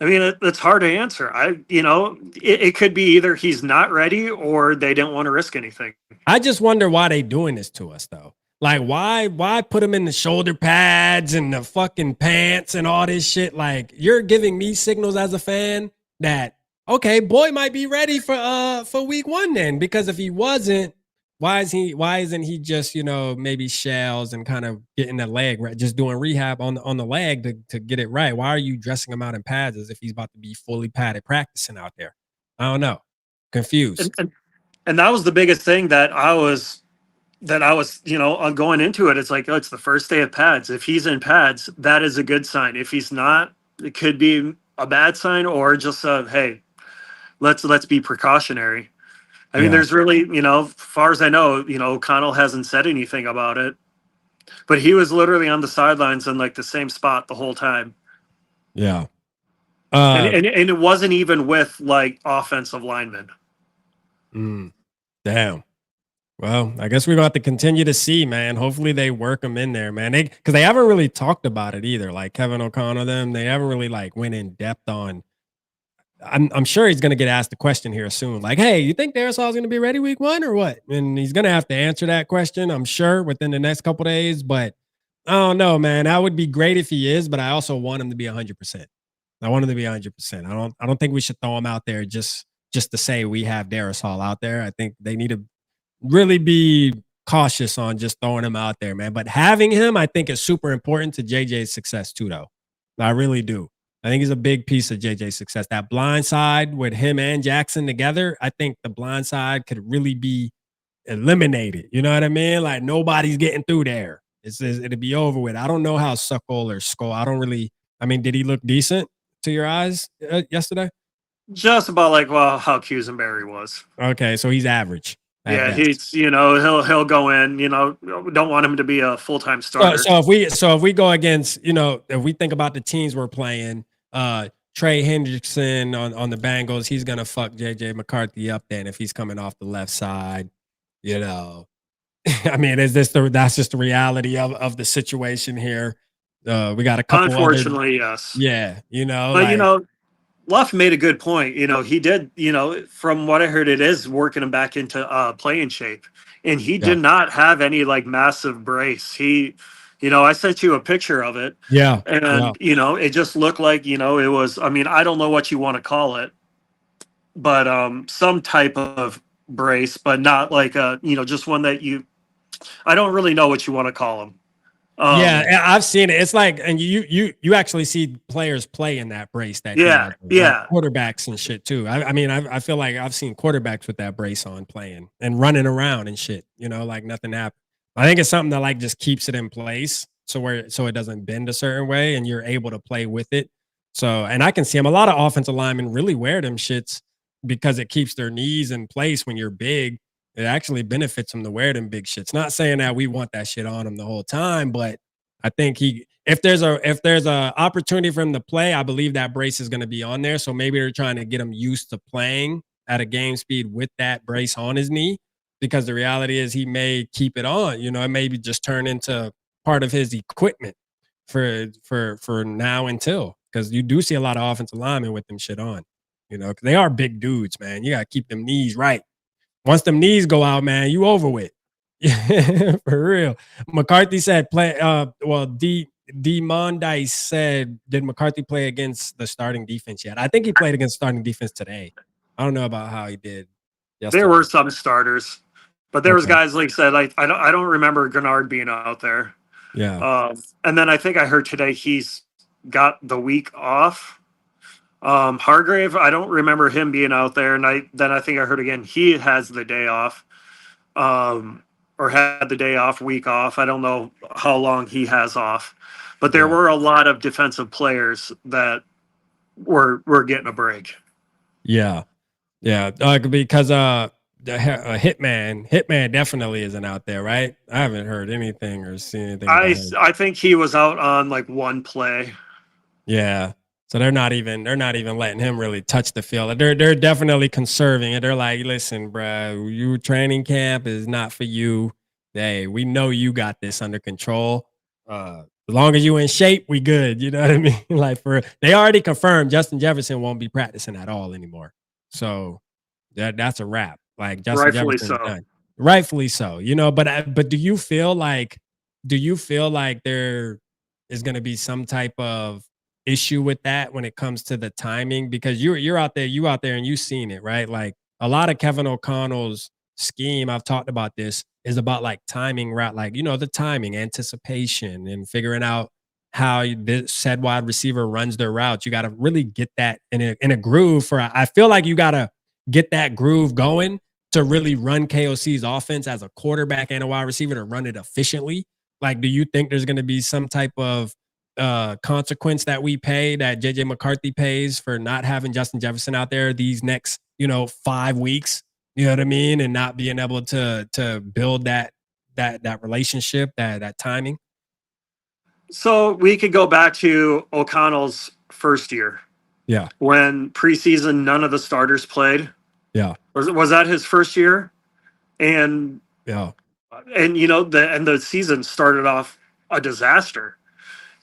I mean, it's hard to answer. It could be either he's not ready or they didn't want to risk anything. I just wonder why they doing this to us though. Like, why put him in the shoulder pads and the fucking pants and all this shit? Like, you're giving me signals as a fan that, okay, boy might be ready for week 1 then, because if he wasn't, why isn't he just, maybe shells and kind of getting the leg right, just doing rehab on the leg to get it right? Why are you dressing him out in pads as if he's about to be fully padded practicing out there? I don't know. Confused. And that was the biggest thing that I was, going into it. It's like, it's the first day of pads. If he's in pads, that is a good sign. If he's not, it could be a bad sign, or just hey, let's be precautionary. I mean, there's really, as far as I know, O'Connell hasn't said anything about it, but he was literally on the sidelines in like the same spot the whole time. Yeah. And it wasn't even with like offensive linemen. Damn. Well, I guess we're going to have to continue to see, man. Hopefully they work them in there, man. Because they haven't really talked about it either. Like Kevin O'Connell, they haven't really like went in depth on. I'm sure he's going to get asked the question here soon. Like, hey, you think Darasaw's going to be ready week 1 or what? And he's going to have to answer that question, I'm sure, within the next couple of days. But I don't know, man. That would be great if he is, but I also want him to be 100%. I want him to be 100%. I don't think we should throw him out there just to say we have Darisaw out there. I think they need to really be cautious on just throwing him out there, man. But having him, I think, is super important to JJ's success too, though. I really do. I think he's a big piece of JJ's success. That blind side with him and Jackson together, I think the blind side could really be eliminated. You know what I mean? Like, nobody's getting through there. It'll be over with. I don't know how Skol, did he look decent to your eyes yesterday? Just about like, how Cusenberry was. Okay, so he's average. Yeah, he's he'll go in. Don't want him to be a full-time starter. So if we go against, if we think about the teams we're playing, Trey Hendrickson on the Bengals, he's gonna fuck JJ McCarthy up then if he's coming off the left side. I mean, that's just the reality of the situation here. We got a couple. Unfortunately, yes. Yeah, but Luff made a good point. He did, from what I heard, it is working him back into playing shape. And he did not have any like massive brace. He, I sent you a picture of it. Yeah. And, it just looked like, it was, I don't know what you want to call it, but some type of brace, but not like just one that I don't really know what you want to call them. Yeah, I've seen it. It's like, and you actually see players play in that brace. Like quarterbacks and shit too. I feel like I've seen quarterbacks with that brace on playing and running around and shit. Like nothing happened. I think it's something that like just keeps it in place so it doesn't bend a certain way, and you're able to play with it. So, and I can see them. A lot of offensive linemen really wear them shits because it keeps their knees in place when you're big. It actually benefits them to wear them big shits. Not saying that we want that shit on him the whole time, but I think if there's a opportunity for him to play, I believe that brace is going to be on there. So maybe they're trying to get him used to playing at a game speed with that brace on his knee, because the reality is he may keep it on. You know, it may be just turn into part of his equipment for now until, because you do see a lot of offensive linemen with them shit on. You know, because they are big dudes, man. You got to keep them knees right. Once them knees go out, man, you over with. For real. McCarthy said, D. Mondice said, did McCarthy play against the starting defense yet? I think he played against starting defense today. I don't know about how he did yesterday. There were some starters, but there was guys, like said, like I don't remember Gennard being out there. Yeah. And then I think I heard today he's got the week off. Hargrave, I don't remember him being out there, and I think I heard again he has the day off, or had the day off, week off. I don't know how long he has off, but there were a lot of defensive players that were getting a break. Yeah, because Hitman definitely isn't out there, right? I haven't heard anything or seen anything. I think he was out on like one play. Yeah. So they're not even letting him really touch the field. They're definitely conserving it. They're like, listen, bro, your training camp is not for you. Hey, we know you got this under control. As long as you in shape, we good. You know what I mean? Like they already confirmed Justin Jefferson won't be practicing at all anymore. So that's a wrap. Like Justin Jefferson's done. Rightfully so. You know, but do you feel like there is going to be some type of issue with that when it comes to the timing? Because you're out there and you've seen it, right? Like a lot of Kevin O'Connell's scheme, I've talked about this, is about like timing route, like, you know, the timing, anticipation, and figuring out how this said wide receiver runs their routes. You got to really get that in a groove. I feel like you got to get that groove going to really run KOC's offense as a quarterback and a wide receiver, to run it efficiently. Like, do you think there's going to be some type of consequence that we pay, that JJ McCarthy pays, for not having Justin Jefferson out there these next, 5 weeks? You know what I mean? And not being able to build that relationship, that timing. So we could go back to O'Connell's first year. Yeah. When preseason, none of the starters played. Yeah. Was that his first year? And yeah. And the season started off a disaster.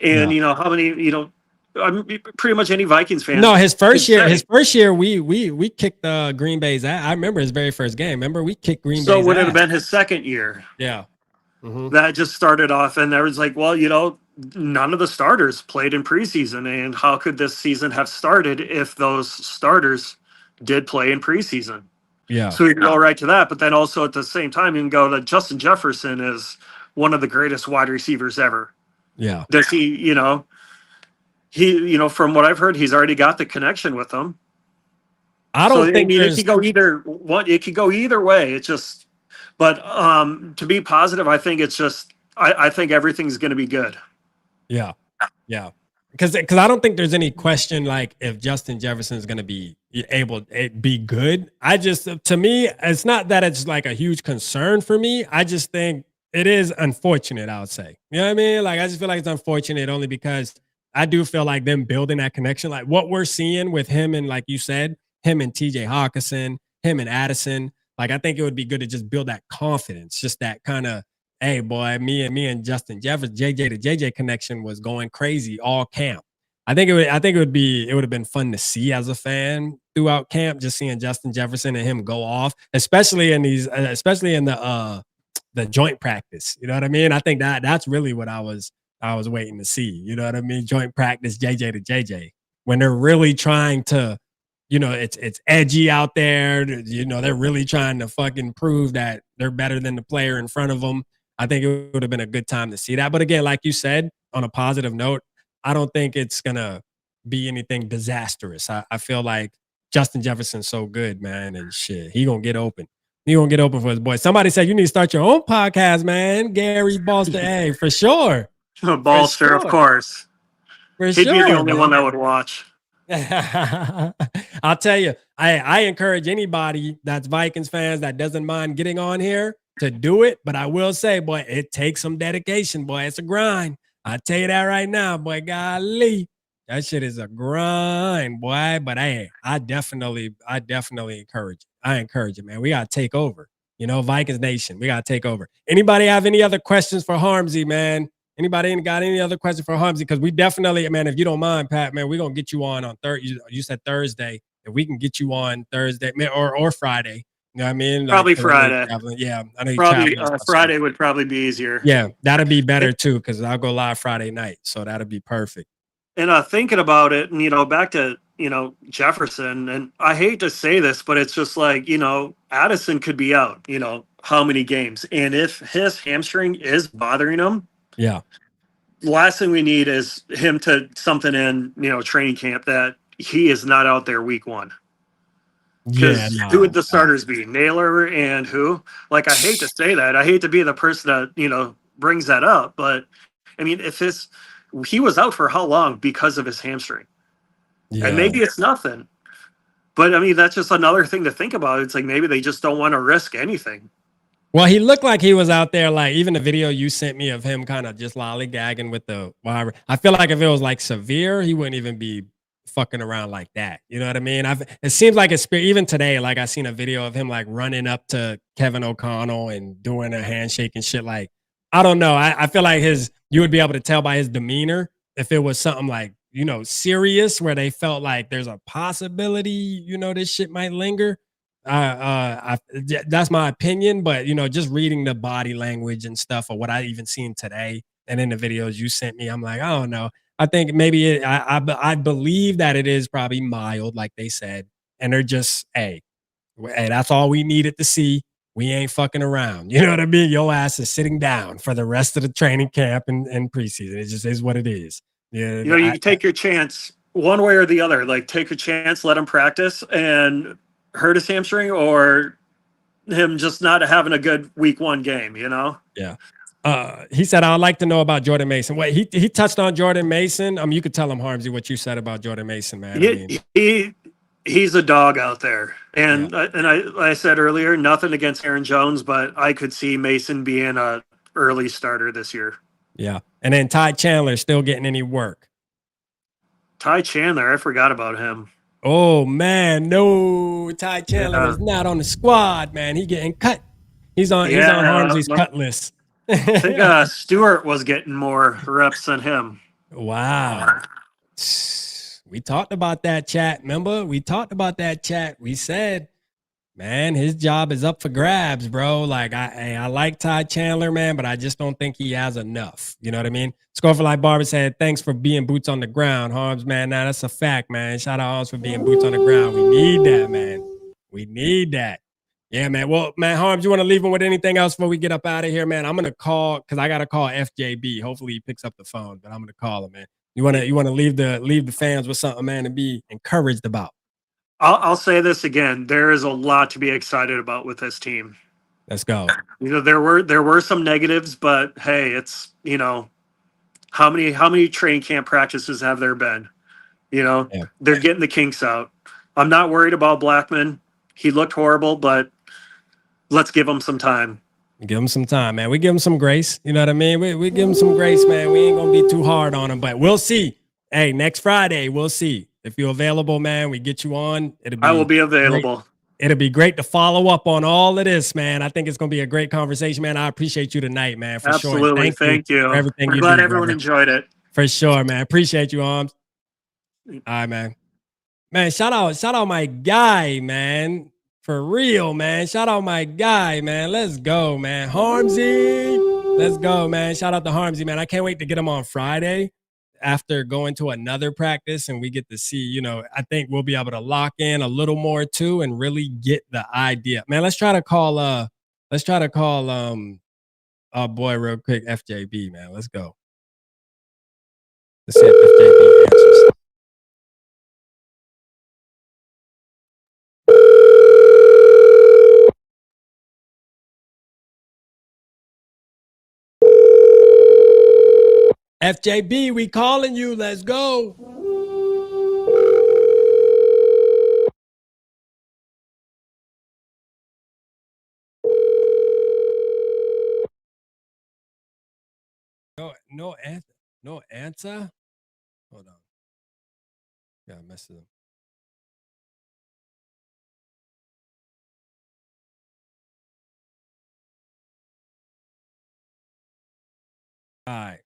And how many, pretty much any Vikings fan. No, his first year, we kicked Green Bay's ass. I remember his very first game. Remember, we kicked Green Bay's ass. So would it have been his second year? Yeah. Mm-hmm. That just started off, and there was like, well, none of the starters played in preseason, and how could this season have started if those starters did play in preseason? Yeah. So you can go right to that, but then also at the same time, you can go to Justin Jefferson is one of the greatest wide receivers ever. Yeah. Does he, from what I've heard, he's already got the connection with them. I don't think it could go either way. It's just, but to be positive, I think it's just, I think everything's going to be good. Yeah. Yeah. Because I don't think there's any question, like, if Justin Jefferson is going to be able to be good. To me, it's not that it's like a huge concern for me. I just think it is unfortunate, I would say. You know what I mean? Like, I just feel like it's unfortunate only because I do feel like them building that connection, like what we're seeing with him and, like you said, him and TJ Hawkinson, him and Addison. Like, I think it would be good to just build that confidence, just that kind of, hey, boy, me and Justin Jefferson, JJ to JJ connection was going crazy all camp. I think it would have been fun to see as a fan throughout camp, just seeing Justin Jefferson and him go off, especially in the joint practice. You know what I mean? I think that's really what I was waiting to see. You know what I mean? Joint practice, JJ to JJ, when they're really trying to, it's edgy out there. They're really trying to fucking prove that they're better than the player in front of them. I think it would have been a good time to see that. But again, like you said, on a positive note, I don't think it's going to be anything disastrous. I feel like Justin Jefferson's so good, man, and shit. He going to get open. He going to get open for his boy. Somebody said you need to start your own podcast, man. Gary Boston. Hey, for sure. Ballster, of course. For He'd be the sure, only man. one that would watch. I'll tell you, I encourage anybody that's Vikings fans that doesn't mind getting on here to do it. But I will say, boy, it takes some dedication, boy. It's a grind. I tell you that right now, boy. Golly, that shit is a grind, boy. But hey, I definitely encourage it. I encourage it, man. We gotta take over. You know, Vikings Nation. We gotta take over. Anybody have any other questions for Harmsy, man? Anybody got any other questions for Harmsy? Because we definitely, man, if you don't mind, Pat, man, we're gonna get you on Thursday. You said Thursday. If we can get you on Thursday or Friday, you know what I mean? Probably Like, Friday. Yeah, I know you're Probably traveling. Friday would probably be easier. Yeah, that'd be better too, because I'll go live Friday night, so that'd be perfect. And thinking about it, and back to Jefferson, and I hate to say this, but it's just like Addison could be out. How many games? And if his hamstring is bothering him, yeah, the last thing we need is him to something in training camp that he is not out there week one. Because who would the starters be? Naylor and who? Like, I hate to say that. I hate to be the person that brings that up, but I mean, if he was out for how long because of his hamstring, and maybe it's nothing, but I mean that's just another thing to think about. It's like maybe they just don't want to risk anything. Well, he looked like he was out there, like even the video you sent me of him kind of just lollygagging with the wire. I feel like if it was like severe, he wouldn't even be fucking around like that. You know what I mean? It seems like it's even today, like I seen a video of him like running up to Kevin O'Connell and doing a handshake and shit. Like, I don't know. I feel like you would be able to tell by his demeanor if it was something like, serious where they felt like there's a possibility, this shit might linger. That's my opinion, but just reading the body language and stuff, or what I even seen today, and in the videos you sent me, I'm like, I don't know. I think maybe I believe that it is probably mild, like they said, and they're just, hey, that's all we needed to see. We ain't fucking around. You know what I mean? Your ass is sitting down for the rest of the training camp and preseason. It just is what it is. Yeah, you can take your chance one way or the other. Like, take a chance, let him practice, and hurt his hamstring, or him just not having a good week one game. Yeah. He said, I'd like to know about Jordan Mason. Wait, he touched on Jordan Mason. You could tell him, Harmsy, what you said about Jordan Mason, man. He's a dog out there. And I said earlier, nothing against Aaron Jones, but I could see Mason being a early starter this year. Yeah. And then Ty Chandler still getting any work. Ty Chandler, I forgot about him. Oh, man, no. Ty Chandler is not on the squad, man. He getting cut. He's on Harmsy's cut list. I think Stewart was getting more reps than him. Wow. We talked about that, chat. Remember? We talked about that, chat. We said, man, his job is up for grabs, bro. Like, I like Ty Chandler, man, but I just don't think he has enough. You know what I mean? Score for Life Barber said, thanks for being boots on the ground, Harms, man. Now, that's a fact, man. Shout out Harms for being boots on the ground. We need that, man. We need that. Yeah, man. Well, man, Harms, you want to leave him with anything else before we get up out of here, man? I'm gonna call because I gotta call FJB. Hopefully, he picks up the phone, but I'm gonna call him, man. You wanna leave the fans with something, man, to be encouraged about. I'll say this again. There is a lot to be excited about with this team. Let's go. There were some negatives, but hey, it's how many training camp practices have there been? They're getting the kinks out. I'm not worried about Blackman. He looked horrible, but let's give him some time. Give him some time, man. We give him some grace. You know what I mean? We give him some grace, man. We ain't gonna be too hard on him, but we'll see. Hey, next Friday, we'll see. If you're available, man, we get you on. I will be available. Great. It'll be great to follow up on all of this, man. I think it's going to be a great conversation, man. I appreciate you tonight, man, for sure. Absolutely. Thank you. For everything I'm glad everyone enjoyed it. For sure, man. Appreciate you, Arms. All right, man. Man, shout out my guy, man. For real, man. Shout out my guy, man. Let's go, man. Harmsy. Let's go, man. Shout out to Harmsy, man. I can't wait to get him on Friday after going to another practice, and we get to see, I think we'll be able to lock in a little more too and really get the idea. Man, let's try to call our boy real quick, FJB, man. Let's go. Let's see if FJB answers. FJB, we calling you. Let's go. No answer. Hold on. Yeah, messing up. All right.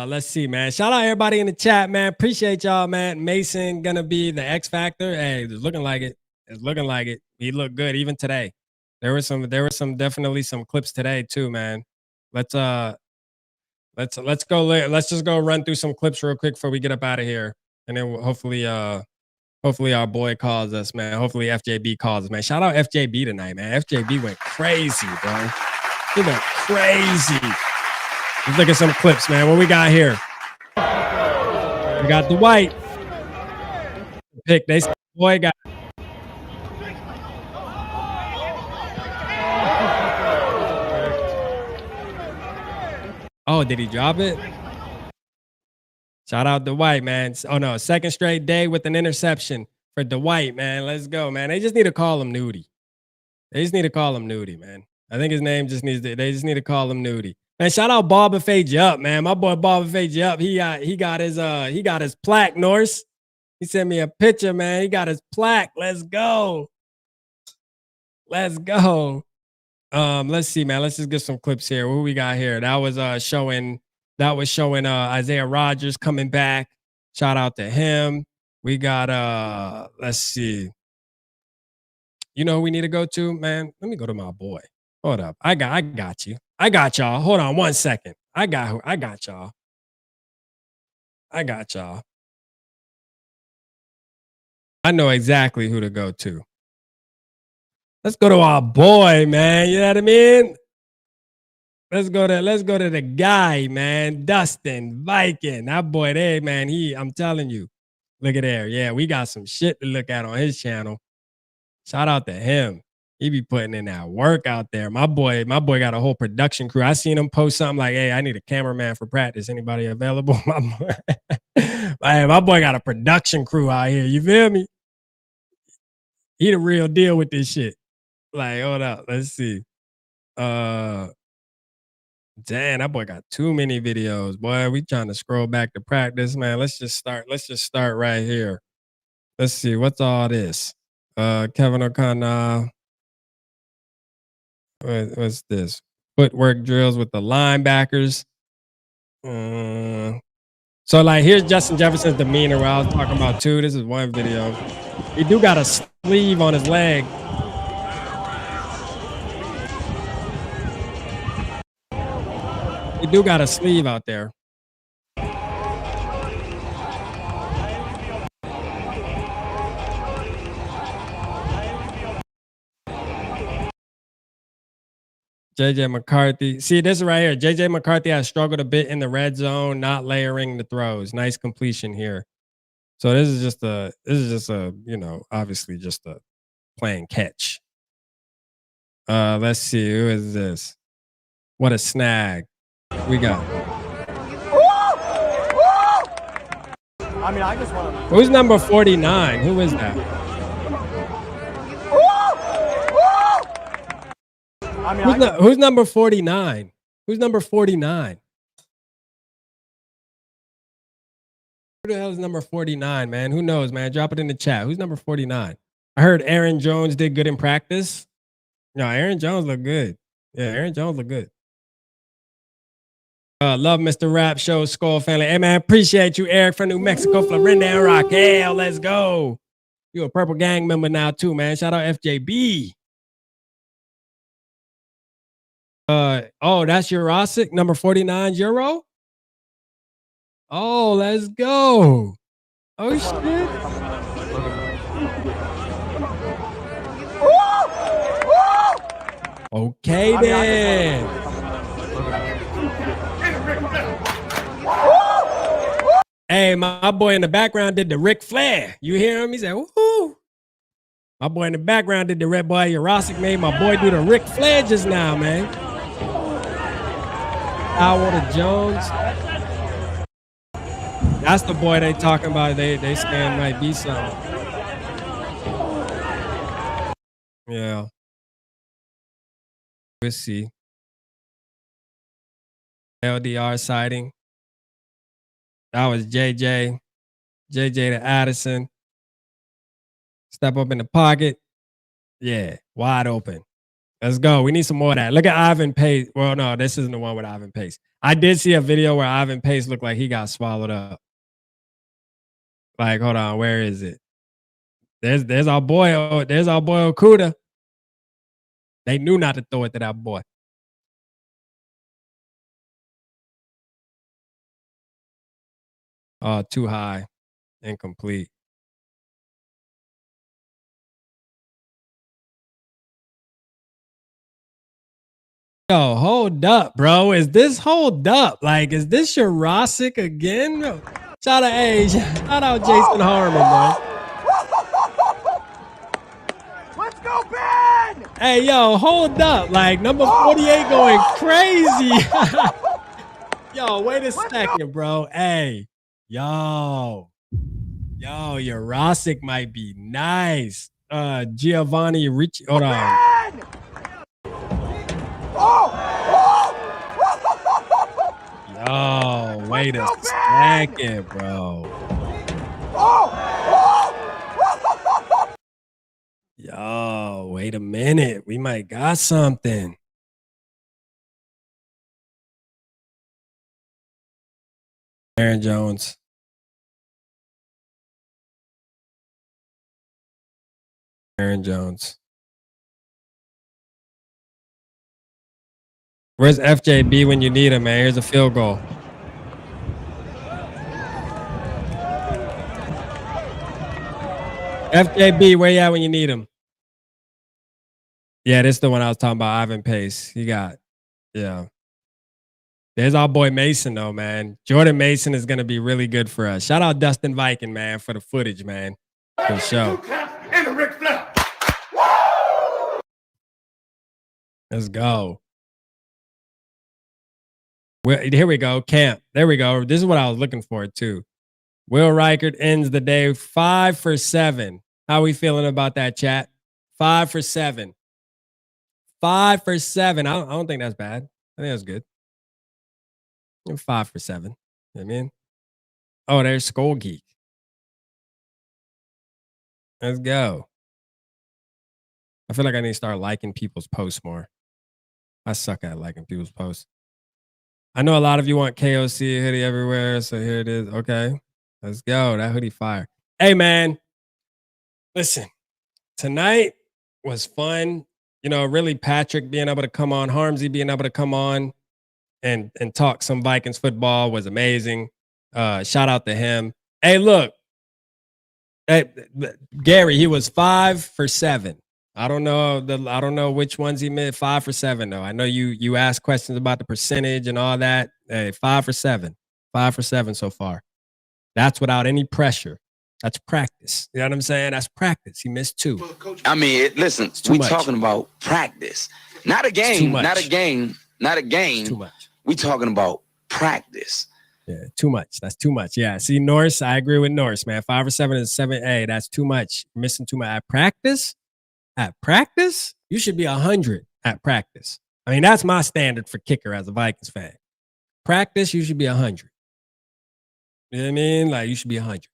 Let's see, man. Shout out everybody in the chat, man. Appreciate y'all, man. Mason gonna be the X factor. Hey, it's looking like it. It's looking like it. He looked good even today. There were some definitely some clips today too, man. Let's go. Let's just go run through some clips real quick before we get up out of here, and then hopefully our boy calls us, man. Hopefully FJB calls us, man. Shout out FJB tonight, man. FJB went crazy, bro. He went crazy. Let's look at some clips, man. What we got here? We got the white pick. They said, boy got. Oh, did he drop it? Shout out Dwight, man. Oh no, second straight day with an interception for Dwight, man. Let's go, man. They just need to call him Nudie. They just need to call him Nudie, man. I think his name just needs to. They just need to call him Nudie. Man, shout out Bob and Fade Up, man. My boy Bob and Fade Up. He got his plaque, Norse. He sent me a picture, man. He got his plaque. Let's go. Let's go. Let's see, man. Let's just get some clips here. What we got here? That was showing Isaiah Rodgers coming back. Shout out to him. We got let's see. You know who we need to go to, man? Let me go to my boy. Hold up. I got you. I got y'all. Hold on 1 second. I got y'all. I got y'all. I know exactly who to go to. Let's go to our boy, man. You know what I mean? Let's go to the guy, man. Dustin Viking. That boy there, man. I'm telling you. Look at there. Yeah, we got some shit to look at on his channel. Shout out to him. He be putting in that work out there. My boy got a whole production crew. I seen him post something like, hey, I need a cameraman for practice. Anybody available? My boy got a production crew out here. You feel me? He the real deal with this shit. Like, hold up. Let's see. Damn, that boy got too many videos. Boy, we trying to scroll back to practice, man. Let's just start right here. Let's see. What's all this? Kevin O'Connor. What's this? Footwork drills with the linebackers. So like here's Justin Jefferson's demeanor where I was talking about too. This is one video. He do got a sleeve on his leg. He do got a sleeve out there. JJ McCarthy. See, this right here. JJ McCarthy has struggled a bit in the red zone, not layering the throws. Nice completion here. So this is just a, you know, obviously just a playing catch. Let's see. Who is this? What a snag. We got. I mean, I just want to. Who's number 49? Who is that? I mean, who's number 49? Who's number 49? Who the hell is number 49, man? Who knows, man? Drop it in the chat. Who's number 49? I heard Aaron Jones did good in practice. No, Aaron Jones looked good. Yeah, Aaron Jones looked good. Love Mr. Rap Show, Skol family. Hey, man, appreciate you, Eric from New Mexico, Florinda and Raquel. Let's go. You a Purple Gang member now, too, man. Shout out FJB. Oh, that's Jurassic, number 49, Euro? Oh, let's go. Oh, shit. Okay, then. Hey, my boy in the background did the Ric Flair. You hear him? He said, woohoo. My boy in the background did the Red Boy Jurassic made my boy do the Ric Flair just now, man. Howell to Jones. That's the boy they talking about. They saying might be something. Yeah. We'll see. LDR sighting. That was JJ. JJ to Addison. Step up in the pocket. Yeah, wide open. Let's go. We need some more of that. Look at Ivan Pace. Well, no, this isn't the one with Ivan Pace. I did see a video where Ivan Pace looked like he got swallowed up. Like, hold on, where is it? There's our boy. There's our boy Okuda. They knew not to throw it to that boy. Oh, too high. Incomplete. Yo, hold up, bro. Is this hold up? Like, is this your Rosick again? Shout out Jason Harmon, man. Let's go, Ben! Hey, yo, hold up. Like, number 48 going crazy. Yo, wait a second, bro. Hey, yo, your Rosick might be nice. Giovanni Ricci. Hold on. Yo, wait a second, bro. Yo, wait a minute. We might got something. Aaron Jones. Aaron Jones. Where's FJB when you need him, man? Here's a field goal. FJB, where you at when you need him? Yeah, this is the one I was talking about, Ivan Pace. Yeah. There's our boy Mason, though, man. Jordan Mason is going to be really good for us. Shout out Dustin Viking, man, for the footage, man. For sure. Let's go. Well, here we go. Camp. There we go. This is what I was looking for, too. Will Reichert ends the day 5 for 7. How we feeling about that, chat? 5 for 7. 5 for 7. I don't think that's bad. I think that's good. 5 for 7. You know what I mean? Oh, there's Skol Geek. Let's go. I feel like I need to start liking people's posts more. I suck at liking people's posts. I know a lot of you want KOC hoodie everywhere, so here it is. Okay, let's go. That hoodie fire. Hey, man. Listen, tonight was fun. You know, really Patrick being able to come on, Harmsy being able to come on and talk some Vikings football was amazing. Shout out to him. Hey, look. Hey, Gary, he was 5 for 7. I don't know which ones he made. 5 for 7 though. I know you asked questions about the percentage and all that. Hey, 5 for 7. 5 for 7 so far. That's without any pressure. That's practice. You know what I'm saying? That's practice. He missed 2. I mean, listen, we talking about practice. Not a game. Not a game. Not a game. Too much. We talking about practice. Yeah, too much. That's too much. Yeah. See, Norris, I agree with Norris, man. 5 or 7 is 7A. That's too much. You're missing too much. At practice, you should be 100 at practice. I mean, that's my standard for kicker as a Vikings fan. Practice, you should be 100. You know what I mean? Like, you should be 100.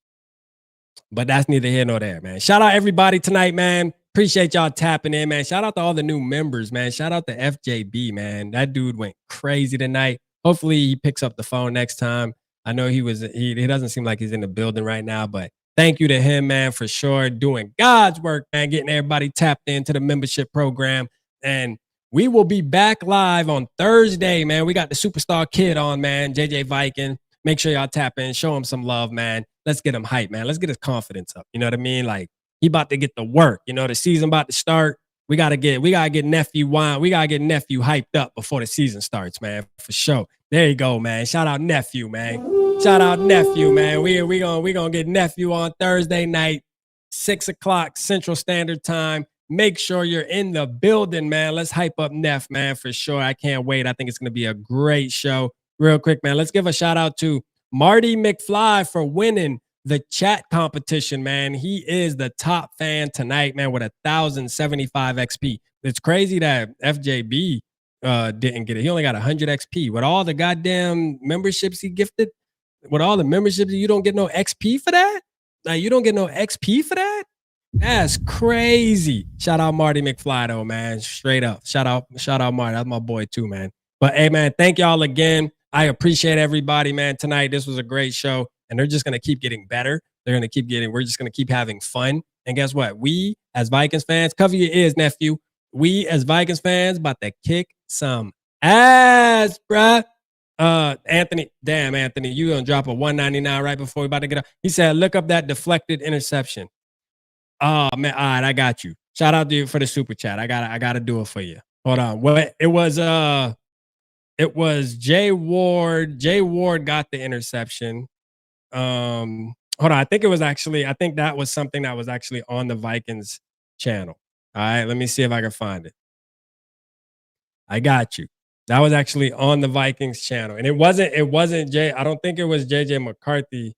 But that's neither here nor there, man. Shout out everybody tonight, man. Appreciate y'all tapping in, man. Shout out to all the new members, man. Shout out to FJB, man. That dude went crazy tonight. Hopefully he picks up the phone next time. I know he doesn't seem like he's in the building right now, but thank you to him, man, for sure. Doing God's work, man. Getting everybody tapped into the membership program. And we will be back live on Thursday, man. We got the superstar kid on, man. JJ Viking. Make sure y'all tap in. Show him some love, man. Let's get him hyped, man. Let's get his confidence up. You know what I mean? Like, he about to get the work. You know, the season about to start. We gotta get nephew wine. We gotta get nephew hyped up before the season starts, man. For sure. There you go, man. Shout out nephew, man. Shout out nephew, man. We gonna get nephew on Thursday night, 6 o'clock Central Standard Time. make sure you're in the building, man. Let's hype up Neff, man, for sure. I can't wait. I think it's going to be a great show. Real quick, man, let's give a shout out to Marty McFly for winning the chat competition, man. He is the top fan tonight, man, with 1,075 XP. It's crazy that FJB didn't get it. He only got 100 XP. With all the goddamn memberships he gifted, with all the memberships, you don't get no XP for that? Like, you don't get no XP for that? That's crazy. Shout out Marty McFly, though, man. Straight up. Shout out Marty. That's my boy, too, man. But, hey, man, thank y'all again. I appreciate everybody, man, tonight. This was a great show, and they're just going to keep getting better. We're just going to keep having fun. And guess what? We, as Vikings fans, cover your ears, nephew. We, as Vikings fans, about to kick some ass, bruh. Anthony, you gonna drop a 199 right before we about to get up. He said, look up that deflected interception. Oh, man, all right, I got you. Shout out to you for the super chat. I gotta do it for you. Hold on. Well, it was Jay Ward. Jay Ward got the interception. Hold on. I think that was something that was actually on the Vikings channel. All right, let me see if I can find it. I got you. That was actually on the Vikings channel. And it wasn't Jay. I don't think it was JJ McCarthy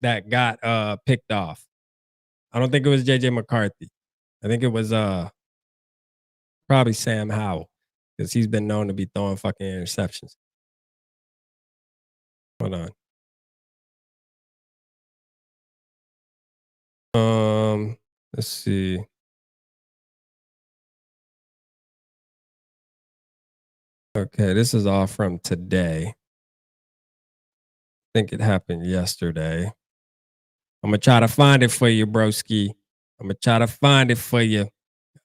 that got picked off. I don't think it was JJ McCarthy. I think it was probably Sam Howell, because he's been known to be throwing fucking interceptions. Hold on. Let's see. Okay, this is all from today. I think it happened yesterday. I'm gonna try to find it for you, broski. I'm gonna try to find it for you.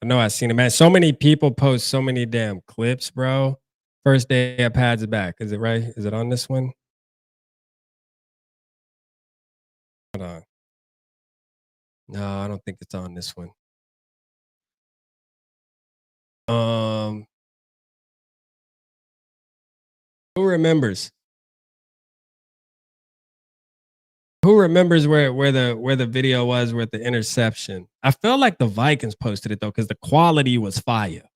I know I've seen it, man. So many people post so many damn clips, bro. First day of pads back. Is it right? Is it on this one? Hold on. No, I don't think it's on this one. Who remembers? Who remembers where the video was with the interception? I felt like the Vikings posted it though, because the quality was fire.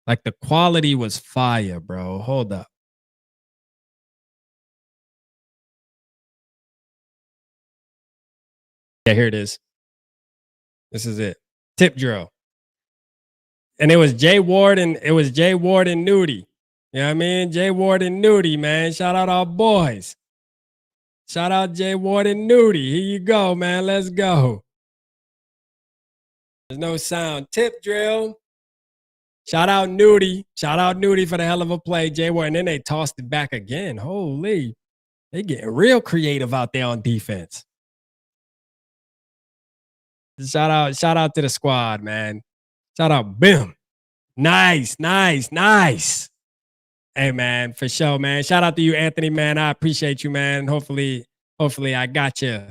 Like the quality was fire, bro. Hold up. Yeah, here it is. This is it. Tip drill. And it was Jay Ward and Nudie. You know what I mean? Jay Ward and Nudie, man. Shout out our boys. Shout out Jay Ward and Nudie. Here you go, man. Let's go. There's no sound. Tip drill. Shout out Nudie. Shout out Nudie for the hell of a play, Jay Ward. And then they tossed it back again. Holy. They getting real creative out there on defense. Shout out to the squad, man. Shout out, Bim. Nice. Hey, man, for sure, man. Shout out to you, Anthony, man. I appreciate you, man. Hopefully I got your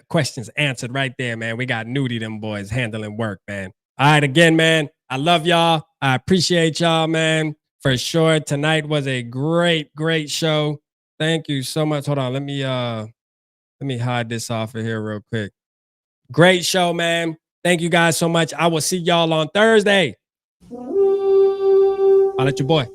questions answered right there, man. We got Nudie, them boys handling work, man. All right, again, man, I love y'all. I appreciate y'all, man. For sure, tonight was a great show. Thank you so much. Hold on, let me hide this off of here real quick. Great show, man. Thank you guys so much. I will see y'all on Thursday. I'll let your boy.